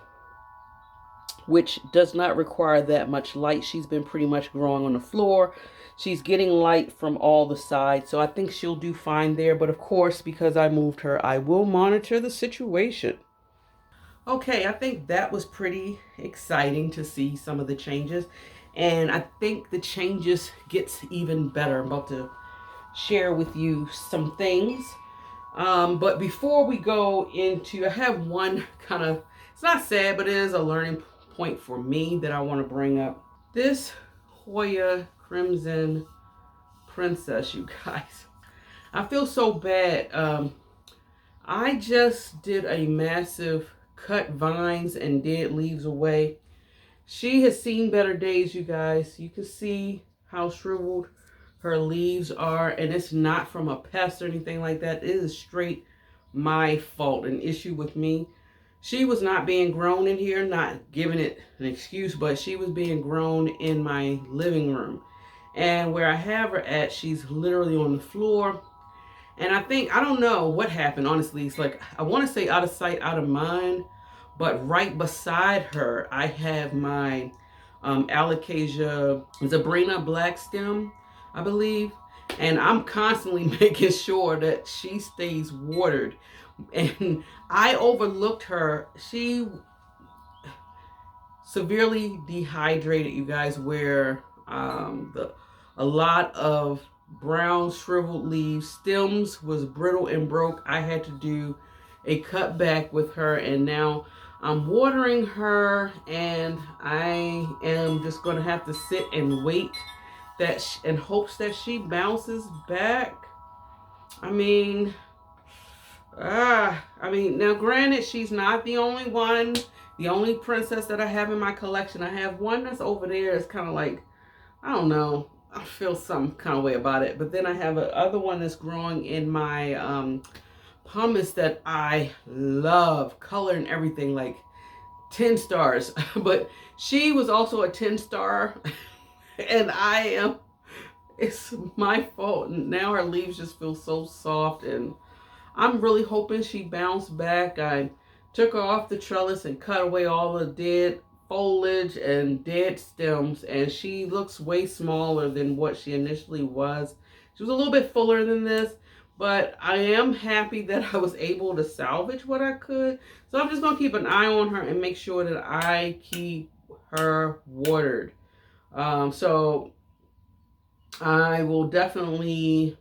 which does not require that much light. She's been pretty much growing on the floor. She's getting light from all the sides, so I think she'll do fine there. But of course, because I moved her, I will monitor the situation. Okay, I think that was pretty exciting to see some of the changes. And I think the changes gets even better. I'm about to share with you some things. But before we go into, I have one kind of, it's not sad, but it is a learning point for me that I want to bring up. This Hoya Crimson Princess, you guys. I feel so bad. I just did a massive cut vines and dead leaves away. She has seen better days, you guys. You can see how shriveled her leaves are, and it's not from a pest or anything like that. It is straight my fault, an issue with me. She was not being grown in here, not giving it an excuse, but she was being grown in my living room. And where I have her at, she's literally on the floor. And I think, I don't know what happened, honestly. It's like, I want to say out of sight, out of mind. But right beside her, I have my Alocasia Zabrina black stem, I believe. And I'm constantly making sure that she stays watered. And I overlooked her. She severely dehydrated, you guys, where a lot of brown shriveled leaves, stems was brittle and broke. I had to do a cutback with her, and now I'm watering her, and I am just going to have to sit and wait that in hopes that she bounces back. I mean, now granted, she's not the only one, the only princess that I have in my collection. I have one that's over there. It's kind of like, I don't know, I feel some kind of way about it. But then I have another one that's growing in my pumice that I love, color and everything, like 10 stars. But she was also a 10 star, and it's my fault. And now her leaves just feel so soft, and I'm really hoping she bounced back. I took her off the trellis and cut away all the dead foliage and dead stems, and she looks way smaller than what she initially was. She was a little bit fuller than this, but I am happy that I was able to salvage what I could. So I'm just going to keep an eye on her and make sure that I keep her watered. So I will definitely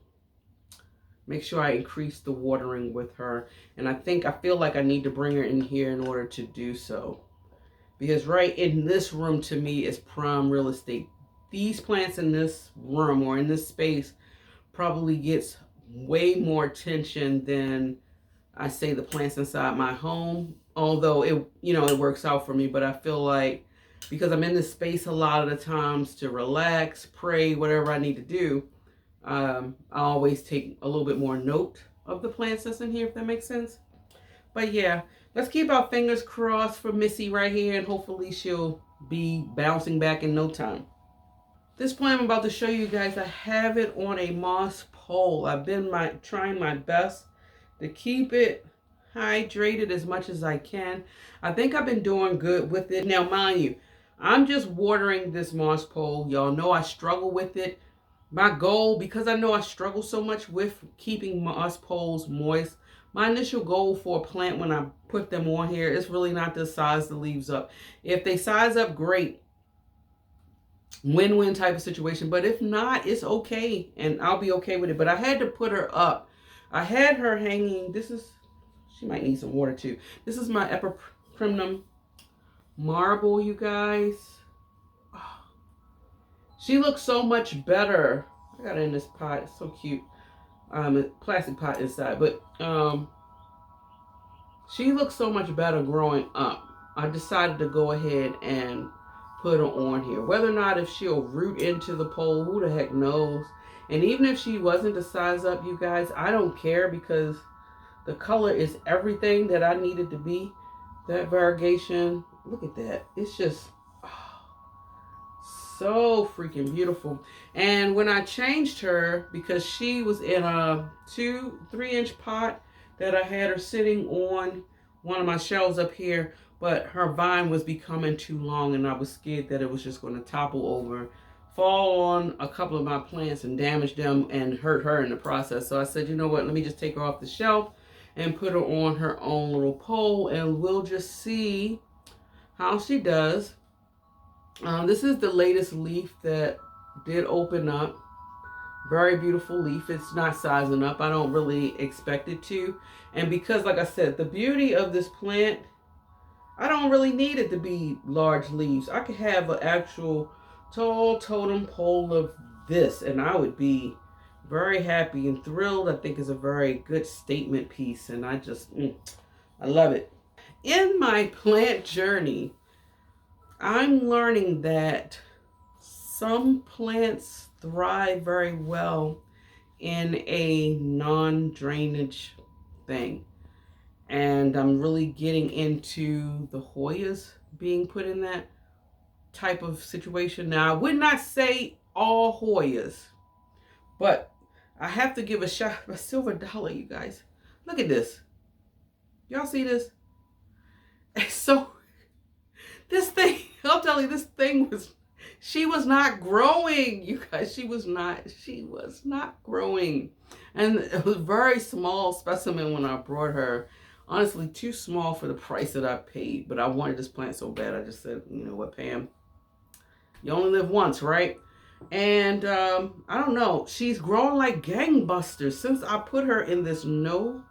make sure I increase the watering with her. And I feel like I need to bring her in here in order to do so. Because right in this room, to me, is prime real estate. These plants in this room or in this space probably gets way more attention than, I say, the plants inside my home. Although it works out for me, but I feel like because I'm in this space a lot of the times to relax, pray, whatever I need to do. I always take a little bit more note of the plants that's in here, if that makes sense. But yeah, let's keep our fingers crossed for Missy right here, and hopefully she'll be bouncing back in no time. This plant I'm about to show you guys, I have it on a moss pole. I've been trying my best to keep it hydrated as much as I can. I think I've been doing good with it. Now, mind you, I'm just watering this moss pole. Y'all know I struggle with it. My goal, because I know I struggle so much with keeping moss poles moist, my initial goal for a plant when I put them on here is really not to size the leaves up. If they size up, great. Win-win type of situation. But if not, it's okay, and I'll be okay with it. But I had to put her up. I had her hanging. She might need some water too. This is my Epiprimnum marble, you guys. Oh, she looks so much better. I got it in this pot. It's so cute. A plastic pot inside. But she looks so much better growing up. I decided to go ahead and put her on here. Whether or not if she'll root into the pole, who the heck knows. And even if she wasn't to size up, you guys, I don't care, because the color is everything that I needed to be. That variegation, look at that. It's just so freaking beautiful. And when I changed her, because she was in a 2-3 inch pot that I had her sitting on one of my shelves up here, but her vine was becoming too long, and I was scared that it was just going to topple over, fall on a couple of my plants and damage them and hurt her in the process. So I said, you know what, let me just take her off the shelf and put her on her own little pole, and we'll just see how she does. This is the latest leaf that did open up. Very beautiful leaf. It's not sizing up. I don't really expect it to. And because, like I said, the beauty of this plant, I don't really need it to be large leaves. I could have an actual tall totem pole of this, and I would be very happy and thrilled. I think it's a very good statement piece, and I just, I love it. In my plant journey, I'm learning that some plants thrive very well in a non-drainage thing. And I'm really getting into the Hoyas being put in that type of situation. Now, I would not say all Hoyas, but I have to give a shout, a silver dollar, you guys. Look at this. Y'all see this? So, this thing, I'll tell you, this thing she was not growing, you guys. She was not growing. And it was a very small specimen when I brought her. Honestly, too small for the price that I paid. But I wanted this plant so bad, I just said, you know what, Pam? You only live once, right? And I don't know. She's growing like gangbusters since I put her in this no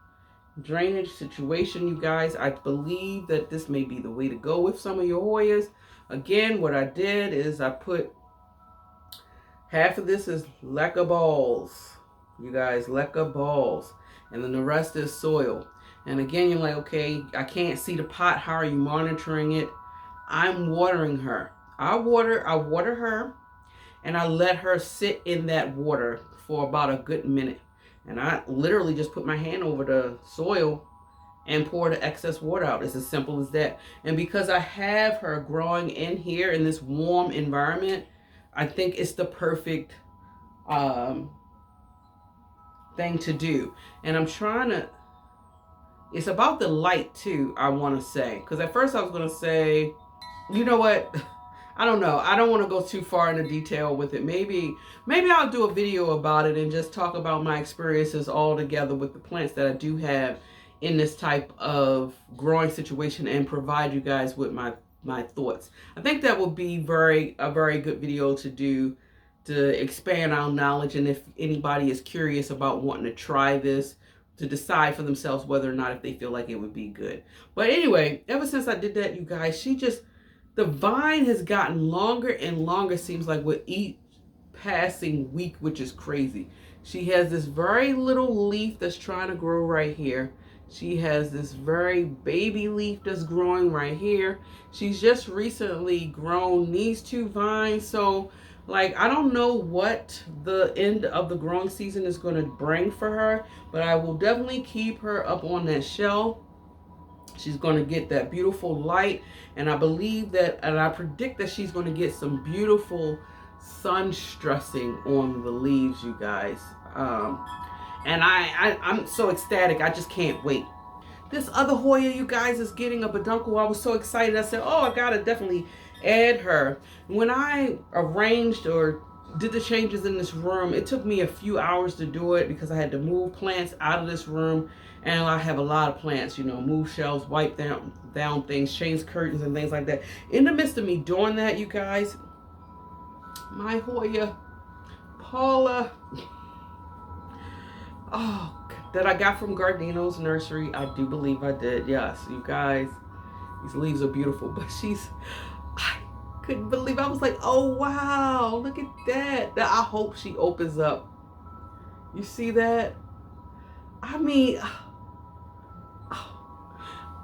drainage situation, you guys. I believe that this may be the way to go with some of your Hoyas. Again, what I did is I put half of this is leca balls, you guys, leca balls, and then the rest is soil. And again, you're like, okay, I can't see the pot. How are you monitoring it? I'm watering her. I water her, and I let her sit in that water for about a good minute. And I literally just put my hand over the soil and pour the excess water out. It's as simple as that. And because I have her growing in here in this warm environment, I think it's the perfect thing to do. And I'm trying to, it's about the light too, I want to say. Because at first I was going to say, you know what? I don't know. I don't want to go too far into detail with it. Maybe I'll do a video about it and just talk about my experiences all together with the plants that I do have in this type of growing situation and provide you guys with my thoughts. I think that would be a very good video to do to expand our knowledge, and if anybody is curious about wanting to try this, to decide for themselves whether or not if they feel like it would be good. But anyway, ever since I did that, you guys, the vine has gotten longer and longer, seems like, with each passing week, which is crazy. She has this very little leaf that's trying to grow right here. She has this very baby leaf that's growing right here. She's just recently grown these two vines. So like, I don't know what the end of the growing season is going to bring for her, but I will definitely keep her up on that shelf. She's going to get that beautiful light, and I believe that, and I predict that she's going to get some beautiful sun stressing on the leaves, you guys. And I'm so ecstatic. I just can't wait. This other Hoya, you guys, is getting a peduncle. I was so excited. I said, oh, I gotta definitely add her. When I arranged or did the changes in this room, it took me a few hours to do it because I had to move plants out of this room. And I have a lot of plants, you know, move shelves, wipe down things, change curtains and things like that. In the midst of me doing that, you guys, my Hoya, Paula, oh, that I got from Gardino's nursery. I do believe I did. Yes, you guys, these leaves are beautiful. But I couldn't believe. I was like, oh wow, look at that. I hope she opens up. You see that? I mean,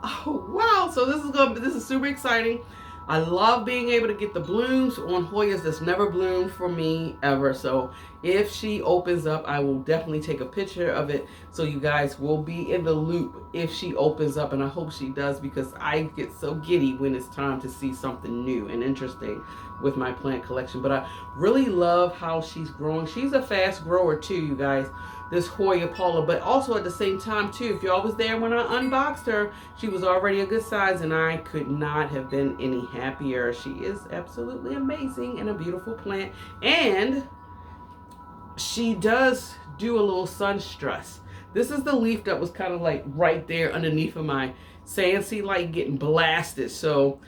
oh wow. So this is super exciting. I love being able to get the blooms on Hoyas that's never bloomed for me ever. So if she opens up, I will definitely take a picture of it so you guys will be in the loop if she opens up, and I hope she does, because I get so giddy when it's time to see something new and interesting with my plant collection. But I really love how she's growing. She's a fast grower too, you guys, this Hoya Paula, but also at the same time too, if y'all was there when I unboxed her, she was already a good size, and I could not have been any happier. She is absolutely amazing and a beautiful plant, and she does do a little sun stress. This is the leaf that was kind of like right there underneath of my sand sea light getting blasted. So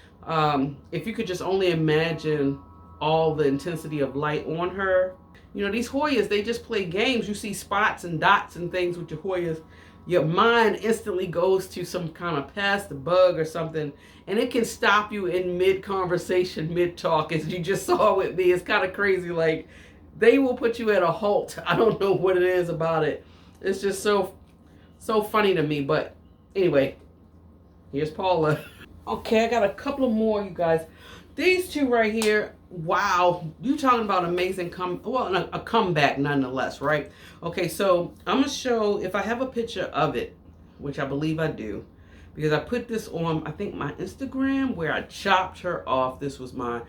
if you could just only imagine all the intensity of light on her. You know, these Hoyas, they just play games. You see spots and dots and things with your Hoyas. Your mind instantly goes to some kind of pest, a bug or something, and it can stop you in mid-conversation, mid-talk, as you just saw with me. It's kind of crazy. Like, they will put you at a halt. I don't know what it is about it. It's just so funny to me. But anyway, here's Paula. Okay, I got a couple of more, you guys. These two right here, wow, you talking about amazing a comeback nonetheless, right? Okay, so I'm gonna show, if I have a picture of it, which I believe I do, because I put this on, I think, my Instagram, where I chopped her off. This was my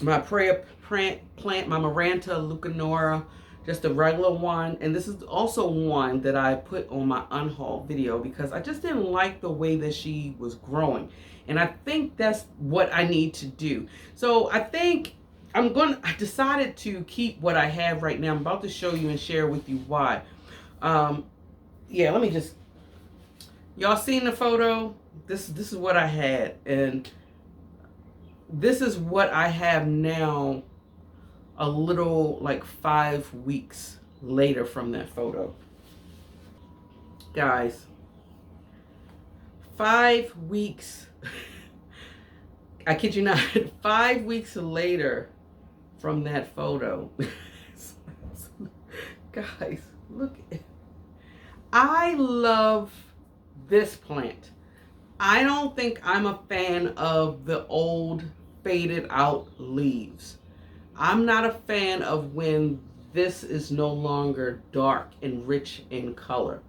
my prayer plant, my Maranta Lucanora, just a regular one. And this is also one that I put on my unhaul video because I just didn't like the way that she was growing. And I think that's what I need to do. So I think I decided to keep what I have right now. I'm about to show you and share with you why. Yeah, let me just, y'all seen the photo? This is what I had, and this is what I have now, a little like 5 weeks later from that photo. Guys, 5 weeks, I kid you not, 5 weeks later from that photo. Guys, look, I love this plant. I don't think I'm a fan of the old faded out leaves. I'm not a fan of when this is no longer dark and rich in color.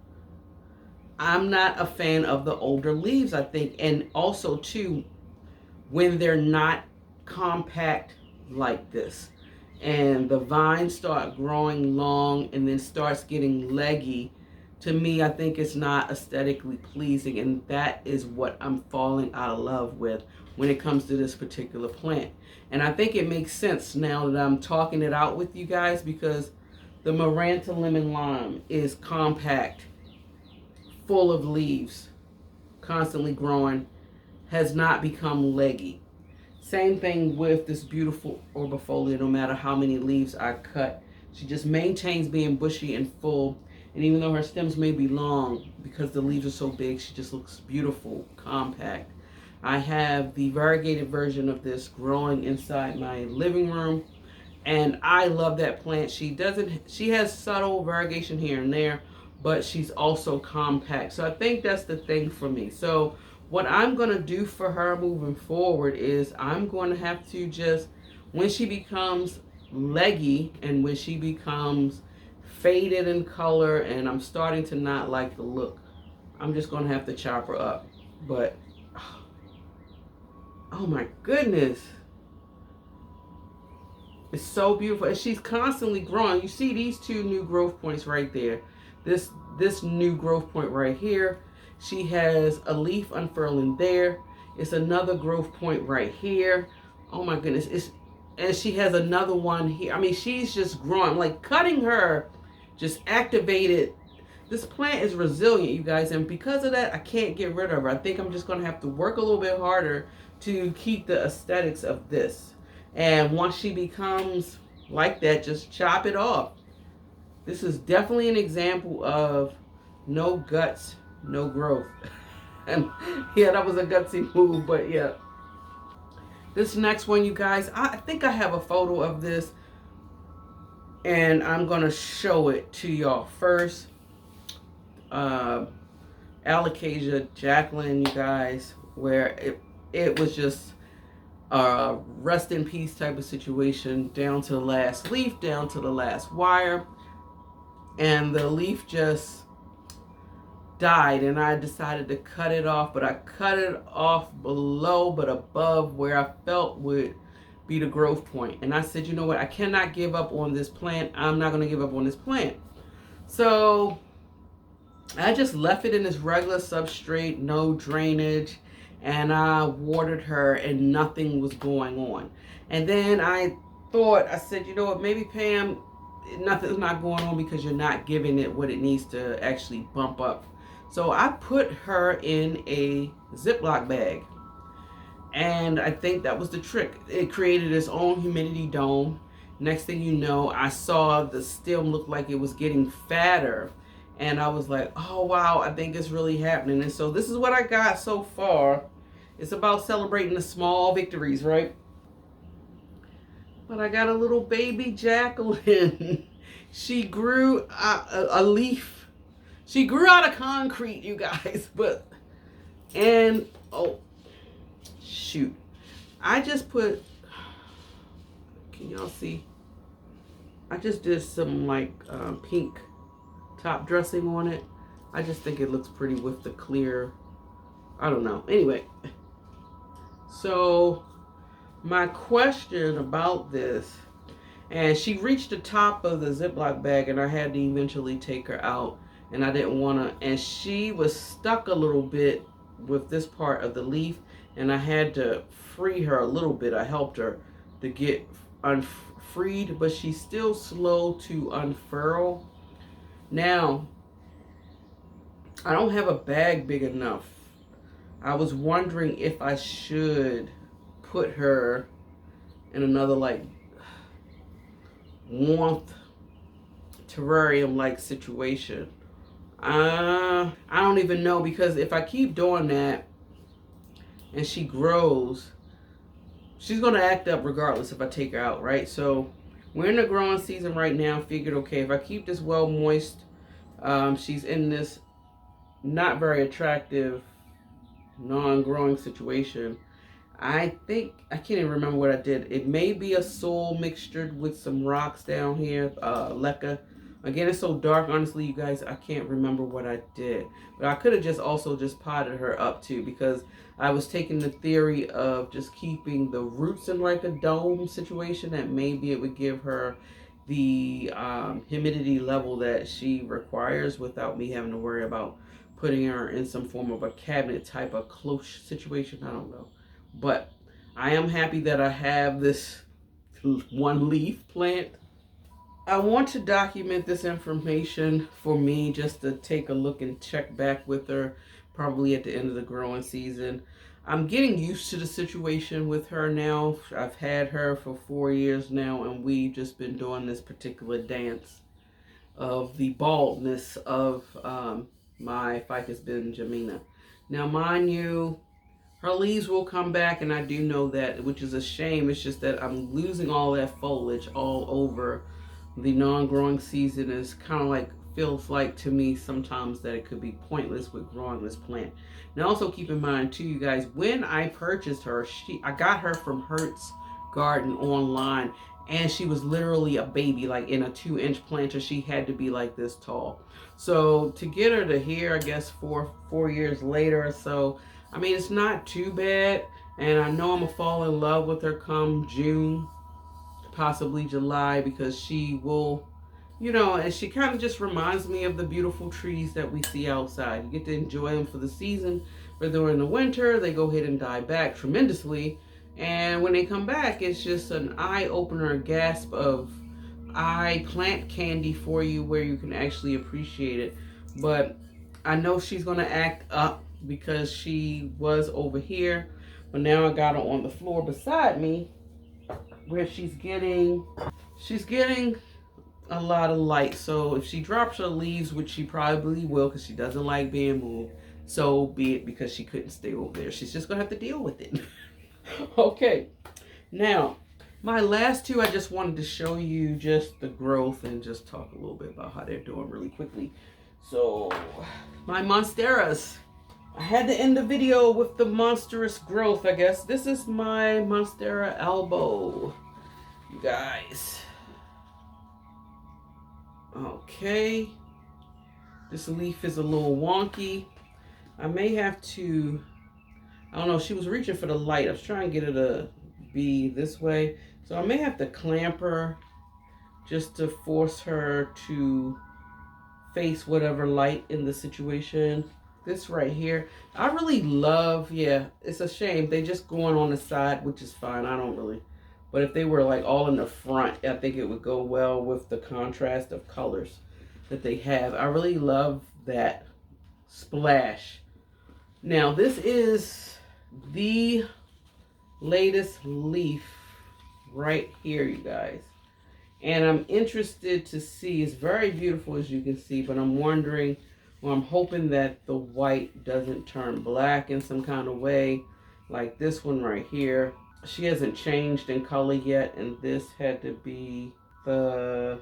I'm not a fan of the older leaves, I think, and also too, when they're not compact like this and the vines start growing long and then starts getting leggy. To me, I think it's not aesthetically pleasing, and that is what I'm falling out of love with when it comes to this particular plant. And I think it makes sense now that I'm talking it out with you guys, because the Maranta Lemon Lime is compact, full of leaves, constantly growing, has not become leggy. Same thing with this beautiful Orbifolia. No matter how many leaves I cut, she just maintains being bushy and full. And even though her stems may be long, because the leaves are so big, she just looks beautiful, compact. I have the variegated version of this growing inside my living room, and I love that plant. She has subtle variegation here and there, but she's also compact. So I think that's the thing for me. So what I'm going to do for her moving forward is I'm going to have to just, when she becomes leggy and when she becomes faded in color and I'm starting to not like the look, I'm just going to have to chop her up. But, oh my goodness. It's so beautiful. And she's constantly growing. You see these two new growth points right there. This new growth point right here. She has a leaf unfurling there. It's another growth point right here. Oh my goodness. And she has another one here. I mean, she's just growing. Like cutting her just activated. This plant is resilient, you guys. And because of that, I can't get rid of her. I think I'm just going to have to work a little bit harder to keep the aesthetics of this. And once she becomes like that, just chop it off. This is definitely an example of no guts, no growth. And yeah, that was a gutsy move, but yeah. This next one, you guys, I think I have a photo of this and I'm gonna show it to y'all first. Alocasia Jacqueline, you guys, where it was just a rest in peace type of situation, down to the last leaf, down to the last wire. And the leaf just died and I decided to cut it off, but I cut it off below but above where I felt would be the growth point. And I said, you know what, I cannot give up on this plant. I'm not going to give up on this plant. So I just left it in this regular substrate, no drainage, and I watered her and nothing was going on. And then I said, you know what, maybe Pam, nothing's not going on because you're not giving it what it needs to actually bump up. So I put her in a Ziploc bag. And I think that was the trick. It created its own humidity dome. Next thing you know, I saw the stem look like it was getting fatter. And I was like, oh wow, I think it's really happening. And so this is what I got so far. It's about celebrating the small victories, right? But I got a little baby Jacqueline. She grew a leaf. She grew out of concrete, you guys. And oh, shoot. I just put, can y'all see? I just did some like pink top dressing on it. I just think it looks pretty with the clear, I don't know. Anyway, so my question about this, and she reached the top of the Ziploc bag and I had to eventually take her out, and I didn't want to, and she was stuck a little bit with this part of the leaf and I had to free her a little bit. I helped her to get unfreed, but she's still slow to unfurl. Now, I don't have a bag big enough. I was wondering if I should put her in another like warmth terrarium like situation. I don't even know, because if I keep doing that and she grows, she's going to act up regardless if I take her out, right? So we're in the growing season right now. Figured, okay, if I keep this well moist, she's in this not very attractive non-growing situation. I think, I can't even remember what I did. It may be a soil mixtured with some rocks down here, leca. Again, it's so dark, honestly, you guys, I can't remember what I did. But I could have just also just potted her up too, because I was taking the theory of just keeping the roots in like a dome situation, that maybe it would give her the humidity level that she requires without me having to worry about putting her in some form of a cabinet type of cloche situation. I don't know. But I am happy that I have this one leaf plant. I want to document this information for me, just to take a look and check back with her probably at the end of the growing season. I'm getting used to the situation with her now. I've had her for 4 years now, and we've just been doing this particular dance of the baldness of my Ficus benjamina. Now, mind you, her leaves will come back, and I do know that, which is a shame. It's just that I'm losing all that foliage all over the non-growing season. Is kind of like feels like to me sometimes that it could be pointless with growing this plant. Now also keep in mind too, you guys, when I purchased her, I got her from Hertz Garden online, and she was literally a baby, like in a 2-inch planter. She had to be like this tall. So to get her to here, I guess 4 years later or so, I mean, it's not too bad. And I know I'm gonna fall in love with her come June, possibly July, because she will, you know, and she kind of just reminds me of the beautiful trees that we see outside. You get to enjoy them for the season, but during the winter, they go ahead and die back tremendously. And when they come back, it's just an eye-opener, a gasp of plant candy for you, where you can actually appreciate it. But I know she's going to act up because she was over here, but now I got her on the floor beside me, where she's getting a lot of light. So if she drops her leaves, which she probably will because she doesn't like being moved, so be it, because she couldn't stay over there. She's just gonna have to deal with it. Okay, now my last two, I just wanted to show you just the growth and just talk a little bit about how they're doing really quickly. So my monsteras, I had to end the video with the monstrous growth, I guess. This is my monstera elbow, you guys. Okay, this leaf is a little wonky. I may have to, I don't know, she was reaching for the light. I was trying to get her to be this way. So I may have to clamp her just to force her to face whatever light in the situation. This right here, I really love, yeah, it's a shame. They just going on the side, which is fine. I don't really, but if they were like all in the front, I think it would go well with the contrast of colors that they have. I really love that splash. Now this is the latest leaf right here, you guys. And I'm interested to see, it's very beautiful as you can see, but I'm wondering, well, I'm hoping that the white doesn't turn black in some kind of way, like this one right here. She hasn't changed in color yet, and this had to be the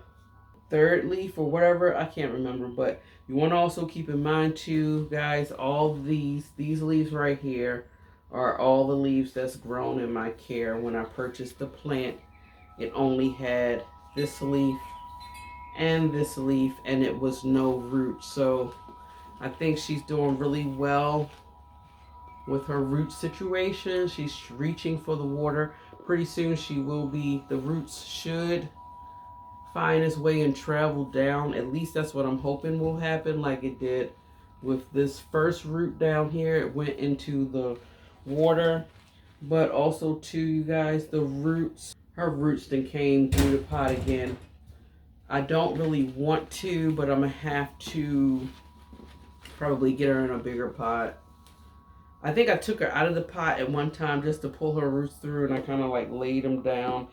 third leaf or whatever. I can't remember, but you want to also keep in mind too, guys, all these leaves right here are all the leaves that's grown in my care. When I purchased the plant, it only had this leaf and this leaf, and it was no root. So I think she's doing really well with her root situation. She's reaching for the water. Pretty soon she will be, the roots should find its way and travel down. At least that's what I'm hoping will happen, like it did with this first root down here. It went into the water, but also too, you guys, the roots, her roots then came through the pot again. I don't really want to, but I'm gonna have to probably get her in a bigger pot. I think I took her out of the pot at one time just to pull her roots through, and I kind of like laid them down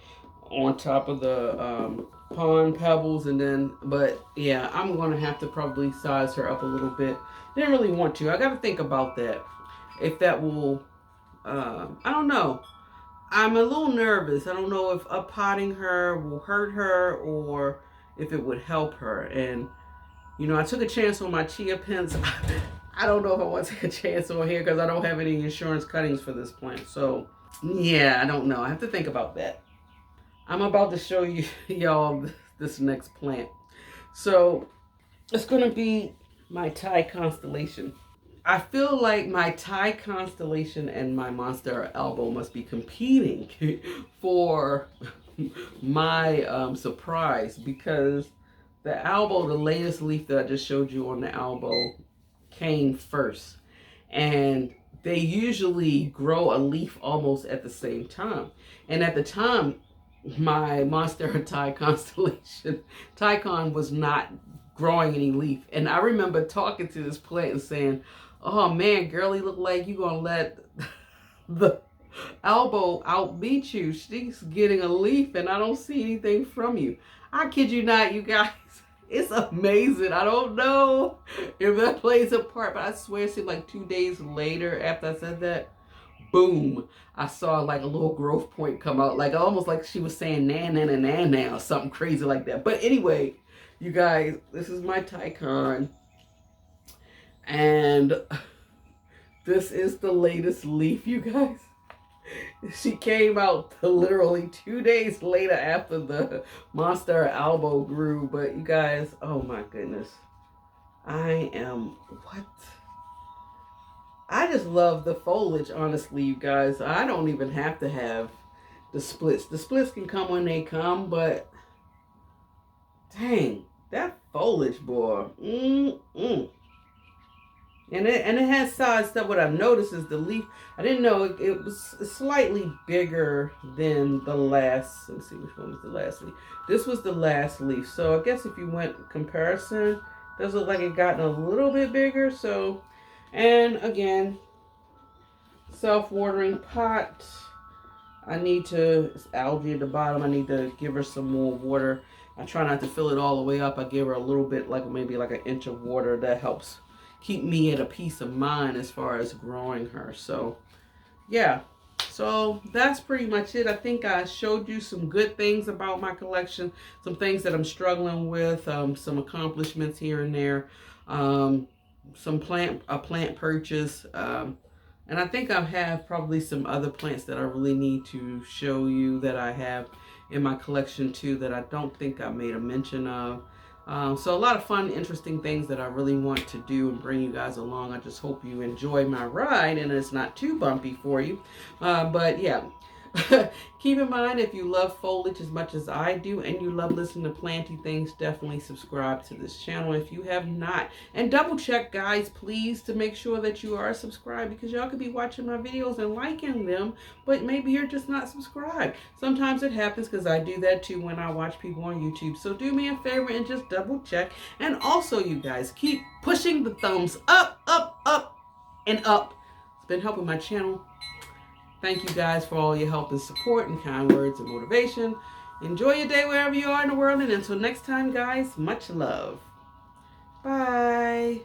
on top of the pond pebbles, and then, but yeah, I'm gonna have to probably size her up a little bit. Didn't really want to. I gotta think about that, if that will, I don't know. I'm a little nervous. I don't know if up-potting her will hurt her or if it would help her. And you know, I took a chance on my chia pens. I don't know if I want to take a chance on here because I don't have any insurance cuttings for this plant. So yeah, I don't know. I have to think about that. I'm about to show you y'all this next plant. So it's going to be my Thai constellation. I feel like my Thai constellation and my monstera elbow must be competing for my surprise, because the elbow, the latest leaf that I just showed you on the elbow, came first. And they usually grow a leaf almost at the same time. And at the time, my monstera Thai constellation, Tycon, was not growing any leaf. And I remember talking to this plant and saying, oh man, girlie, look like you gonna let the elbow outbeat you. She's getting a leaf and I don't see anything from you. I kid you not, you guys. It's amazing. I don't know if that plays a part, but I swear it seemed like 2 days later after I said that, boom, I saw like a little growth point come out. Like almost like she was saying na na na na na or something crazy like that. But anyway, You guys, this is my Tycon. And this is the latest leaf, you guys. She came out literally 2 days later after the Monster Elbow grew. But you guys, oh my goodness. What? I just love the foliage, honestly, you guys. I don't even have to have the splits. The splits can come when they come, but dang, that foliage, boy. And it has size stuff. What I've noticed is the leaf, I didn't know it was slightly bigger than the last. Let me see, which one was the last leaf? This was the last leaf. So I guess if you went comparison, does look like it gotten a little bit bigger. So, and again, self-watering pot. I need to, it's algae at the bottom. I need to give her some more water. I try not to fill it all the way up. I give her a little bit, like maybe like an inch of water. That helps keep me at a peace of mind as far as growing her. So yeah, so that's pretty much it. I think I showed you some good things about my collection, some things that I'm struggling with, some accomplishments here and there, some plant purchase, and I think I have probably some other plants that I really need to show you that I have in my collection too, that I don't think I made a mention of. So a lot of fun, interesting things that I really want to do and bring you guys along. I just hope you enjoy my ride and it's not too bumpy for you. But yeah, keep in mind, if you love foliage as much as I do and you love listening to planty things, definitely subscribe to this channel if you have not. And double check, guys, please, to make sure that you are subscribed, because y'all could be watching my videos and liking them, but maybe you're just not subscribed. Sometimes it happens, because I do that too when I watch people on YouTube. So do me a favor and just double check. And also, you guys, keep pushing the thumbs up, up, up, and up. It's been helping my channel. Thank you guys for all your help and support and kind words and motivation. Enjoy your day wherever you are in the world. And until next time, guys, much love. Bye.